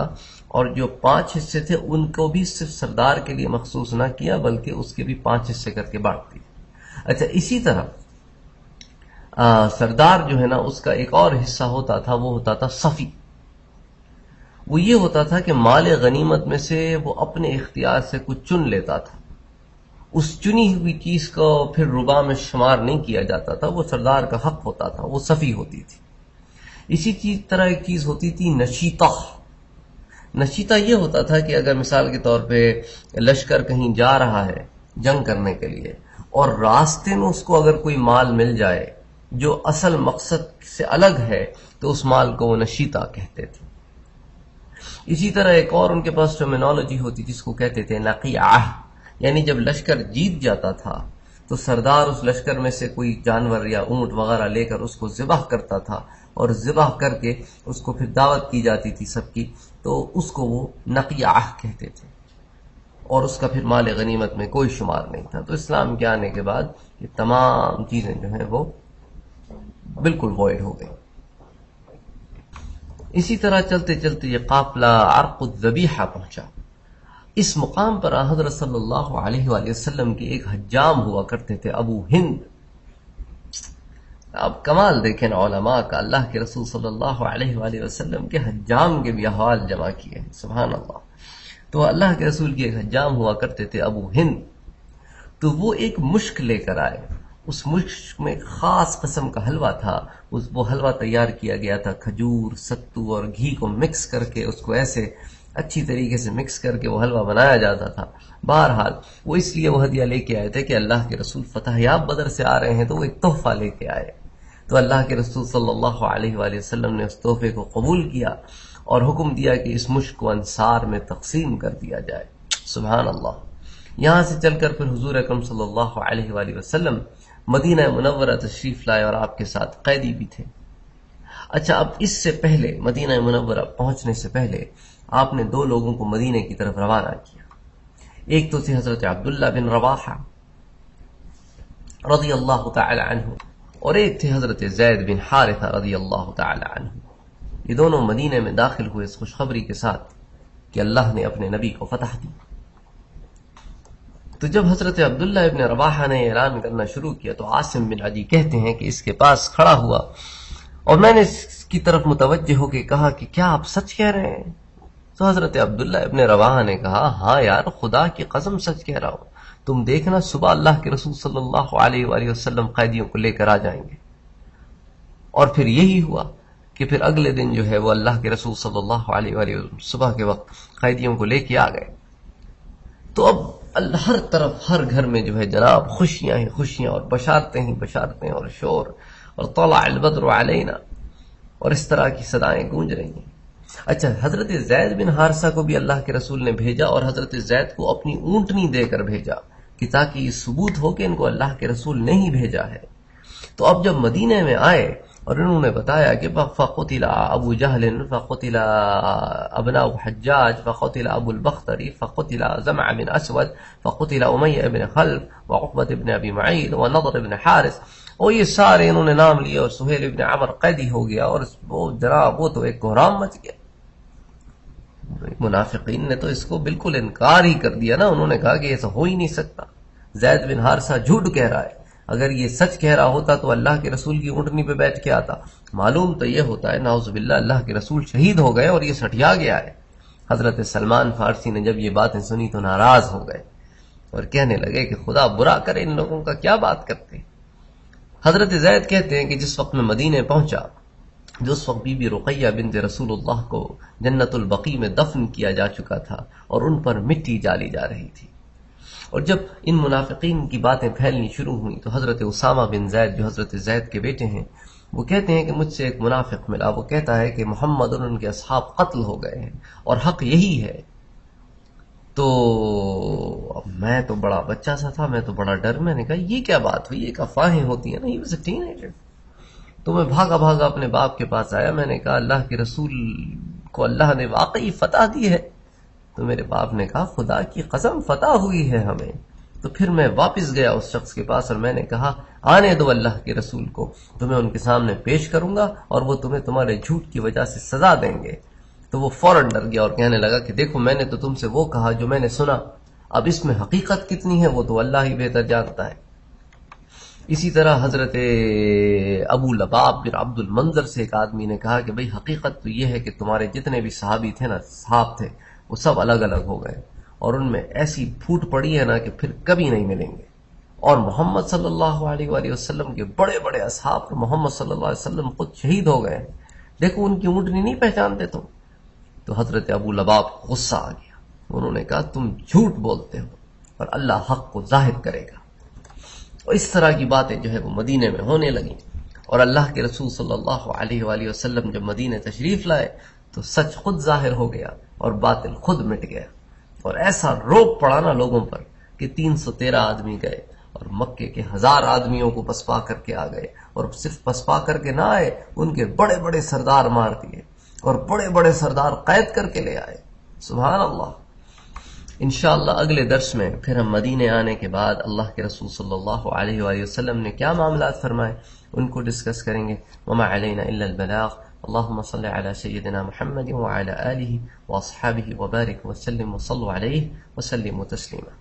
اور جو 5 حصے تھے ان کو بھی صرف سردار کے لیے مخصوص نہ کیا بلکہ اس کے بھی 5 حصے کر کے بانٹ دیے. اچھا، اسی طرح سردار جو ہے نا اس کا ایک اور حصہ ہوتا تھا، وہ ہوتا تھا صفی. وہ یہ ہوتا تھا کہ مال غنیمت میں سے وہ اپنے اختیار سے کچھ چن لیتا تھا، اس چنی ہوئی چیز کو پھر ربا میں شمار نہیں کیا جاتا تھا، وہ سردار کا حق ہوتا تھا، وہ صفی ہوتی تھی. اسی طرح ایک چیز ہوتی تھی نشیطہ. نشیطہ یہ ہوتا تھا کہ اگر مثال کے طور پہ لشکر کہیں جا رہا ہے جنگ کرنے کے لیے اور راستے میں اس کو اگر کوئی مال مل جائے جو اصل مقصد سے الگ ہے تو اس مال کو وہ نشیطہ کہتے تھے. اسی طرح ایک اور ان کے پاس ٹرمینالوجی ہوتی جس کو کہتے تھے نقیعہ، یعنی جب لشکر جیت جاتا تھا تو سردار اس لشکر میں سے کوئی جانور یا اونٹ وغیرہ لے کر اس کو ذبح کرتا تھا، اور ذبح کر کے اس کو پھر دعوت کی جاتی تھی سب کی، تو اس کو وہ نقیعہ کہتے تھے، اور اس کا پھر مال غنیمت میں کوئی شمار نہیں تھا. تو اسلام کے آنے کے بعد یہ تمام چیزیں جو ہیں وہ بالکل وائڈ ہو گئی. اسی طرح چلتے چلتے یہ قافلہ عرق الذبیحہ پہنچا. اس مقام پر حضرت صلی اللہ علیہ وآلہ وسلم کے ایک حجام ہوا کرتے تھے، ابو ہند. اب کمال دیکھیں علماء کا، اللہ کے رسول صلی اللہ علیہ وآلہ وسلم کے حجام کے بھی احوال جمع کیے ہیں، سبحان اللہ. تو اللہ کے رسول کے ایک حجام ہوا کرتے تھے ابو ہند. تو وہ ایک مشک لے کر آئے. اس مشک میں خاص قسم کا حلوہ تھا. وہ حلوہ تیار کیا گیا تھا کھجور، ستو اور گھی کو مکس کر کے، اس کو ایسے اچھی طریقے سے مکس کر کے وہ حلوہ بنایا جاتا تھا. بہرحال وہ اس لیے وہ ہدیہ لے کے آئے تھے کہ اللہ کے رسول فتح یاب بدر سے آ رہے ہیں تو وہ ایک تحفہ لے کے آئے. تو اللہ کے رسول صلی اللہ علیہ وآلہ وسلم نے اس تحفے کو قبول کیا اور حکم دیا کہ اس مشک کو انصار میں تقسیم کر دیا جائے. سبحان اللہ. یہاں سے چل کر پھر حضور اکرم صلی اللہ علیہ وآلہ وسلم مدینہ منورہ تشریف لائے اور آپ کے ساتھ قیدی بھی تھے. اچھا، اب اس سے پہلے مدینہ منورہ پہنچنے سے پہلے آپ نے 2 لوگوں کو مدینہ کی طرف روانہ کیا. ایک تو تھے حضرت عبداللہ بن رواحہ رضی اللہ تعالی عنہ، اور ایک تھے حضرت زید بن حارثہ رضی اللہ تعالی عنہ. یہ دونوں مدینہ میں داخل ہوئے اس خوشخبری کے ساتھ کہ اللہ نے اپنے نبی کو فتح دی. تو جب حضرت عبداللہ ابن رواحہ نے اعلان کرنا شروع کیا تو عاصم بن عدی کہتے ہیں کہ اس کے پاس کھڑا ہوا اور میں نے اس کی طرف متوجہ ہو کے کہا کہ کیا آپ سچ کہہ رہے ہیں؟ تو حضرت عبداللہ ابن رواحہ نے کہا ہاں یار، خدا کی قسم سچ کہہ رہا ہوں. تم دیکھنا صبح اللہ کے رسول صلی اللہ علیہ وآلہ وسلم قیدیوں کو لے کر آ جائیں گے. اور پھر یہی ہوا کہ پھر اگلے دن جو ہے وہ اللہ کے رسول صلی اللہ علیہ وآلہ وسلم صبح کے وقت قیدیوں کو لے کے آ گئے. تو اب ہر طرف ہر گھر میں جو ہے جناب خوشیاں ہی خوشیاں اور بشارتیں ہی بشارتیں اور شور اور طلع البدر علینا اور اس طرح کی صدائیں گونج رہی ہیں. اچھا، حضرت زید بن حارثہ کو بھی اللہ کے رسول نے بھیجا، اور حضرت زید کو اپنی اونٹنی دے کر بھیجا کہ تاکہ یہ ثبوت ہو کہ ان کو اللہ کے رسول نے ہی بھیجا ہے۔ تو اب جب مدینے میں آئے اور انہوں نے بتایا کہ فقتل ابو جہل فقتل ابناء حجاج فقتل ابو البختری فقتل زمع بن اسود فقتل امیہ بن خلف وعقبۃ بن ابی معیط ونضر بن حارث، اور یہ سارے انہوں نے نام لیے، اور سہیل بن عمر قیدی ہو گیا، اور وہ جناب وہ تو ایک کوہرام مچ گیا۔ منافقین نے تو اس کو بالکل انکار ہی کر دیا نا، انہوں نے کہا کہ ایسا ہو ہی نہیں سکتا، زید بن حارثہ جھوٹ کہہ رہا ہے، اگر یہ سچ کہہ رہا ہوتا تو اللہ کے رسول کی اونٹنی پہ بیٹھ کے آتا۔ معلوم تو یہ ہوتا ہے نعوذ باللہ اللہ کے رسول شہید ہو گئے اور یہ سٹیا گیا ہے۔ حضرت سلمان فارسی نے جب یہ باتیں سنی تو ناراض ہو گئے اور کہنے لگے کہ خدا برا کرے ان لوگوں کا، کیا بات کرتے۔ حضرت زید کہتے ہیں کہ جس وقت میں مدینے پہنچا، جس وقت بی بی رقیہ بنت رسول اللہ کو جنت البقیع میں دفن کیا جا چکا تھا اور ان پر مٹی ڈالی جا رہی تھی، اور جب ان منافقین کی باتیں پھیلنی شروع ہوئی تو حضرت اسامہ بن زید جو حضرت زید کے بیٹے ہیں وہ کہتے ہیں کہ مجھ سے ایک منافق ملا، وہ کہتا ہے کہ محمد اور ان کے اصحاب قتل ہو گئے ہیں اور حق یہی ہے۔ تو اب میں تو بڑا بچہ سا تھا، میں تو بڑا ڈر، میں نے کہا یہ کیا بات ہوئی، ایک افواہیں ہوتی ہیں نا، یہ ٹین ایجر۔ تو میں بھاگا بھاگا اپنے باپ کے پاس آیا، میں نے کہا اللہ کے رسول کو اللہ نے واقعی فتح دی ہے؟ تو میرے باپ نے کہا خدا کی قسم فتح ہوئی ہے ہمیں۔ تو پھر میں واپس گیا اس شخص کے پاس اور میں نے کہا آنے دو اللہ کے رسول کو، تمہیں ان کے سامنے پیش کروں گا اور وہ تمہیں تمہارے جھوٹ کی وجہ سے سزا دیں گے۔ تو وہ فوراً ڈر گیا اور کہنے لگا کہ دیکھو میں نے تو تم سے وہ کہا جو میں نے سنا، اب اس میں حقیقت کتنی ہے وہ تو اللہ ہی بہتر جانتا ہے۔ اسی طرح حضرت ابو لباب بن عبد المنذر سے ایک آدمی نے کہا کہ بھئی حقیقت تو یہ ہے کہ تمہارے جتنے بھی صحابی تھے نا، صحاب تھے، وہ سب الگ الگ ہو گئے اور ان میں ایسی پھوٹ پڑی ہے نا کہ پھر کبھی نہیں ملیں گے، اور محمد صلی اللہ علیہ وآلہ وسلم کے بڑے بڑے اصحاب محمد صلی اللہ علیہ وسلم خود شہید ہو گئے ہیں، دیکھو ان کی اونٹنی نہیں پہچانتے تم۔ تو حضرت ابو لباب کو غصہ آ گیا، انہوں نے کہا تم جھوٹ بولتے ہو اور اللہ حق کو ظاہر کرے گا۔ اور اس طرح کی باتیں جو ہے وہ مدینے میں ہونے لگیں، اور اللہ کے رسول صلی اللہ علیہ وآلہ وسلم جب مدینے تشریف لائے تو سچ خود ظاہر ہو گیا اور باطل خود مٹ گیا، اور ایسا روب پڑا نا لوگوں پر کہ 313 آدمی گئے اور مکے کے 1000 آدمیوں کو پسپا کر کے آ گئے، اور صرف پسپا کر کے نہ آئے، ان کے بڑے بڑے سردار مار دیے اور بڑے بڑے سردار قید کر کے لے آئے۔ سبحان اللہ۔ انشاءاللہ اگلے درس میں پھر ہم مدینے آنے کے بعد اللہ کے رسول صلی اللہ علیہ وآلہ وسلم نے کیا معاملات فرمائے ان کو ڈسکس کریں گے۔ وما علینا الا البلاغ۔ اللهم صل على سيدنا محمد وعلى آله واصحابه وبارك وسلم وصلوا عليه وسلموا تسليما۔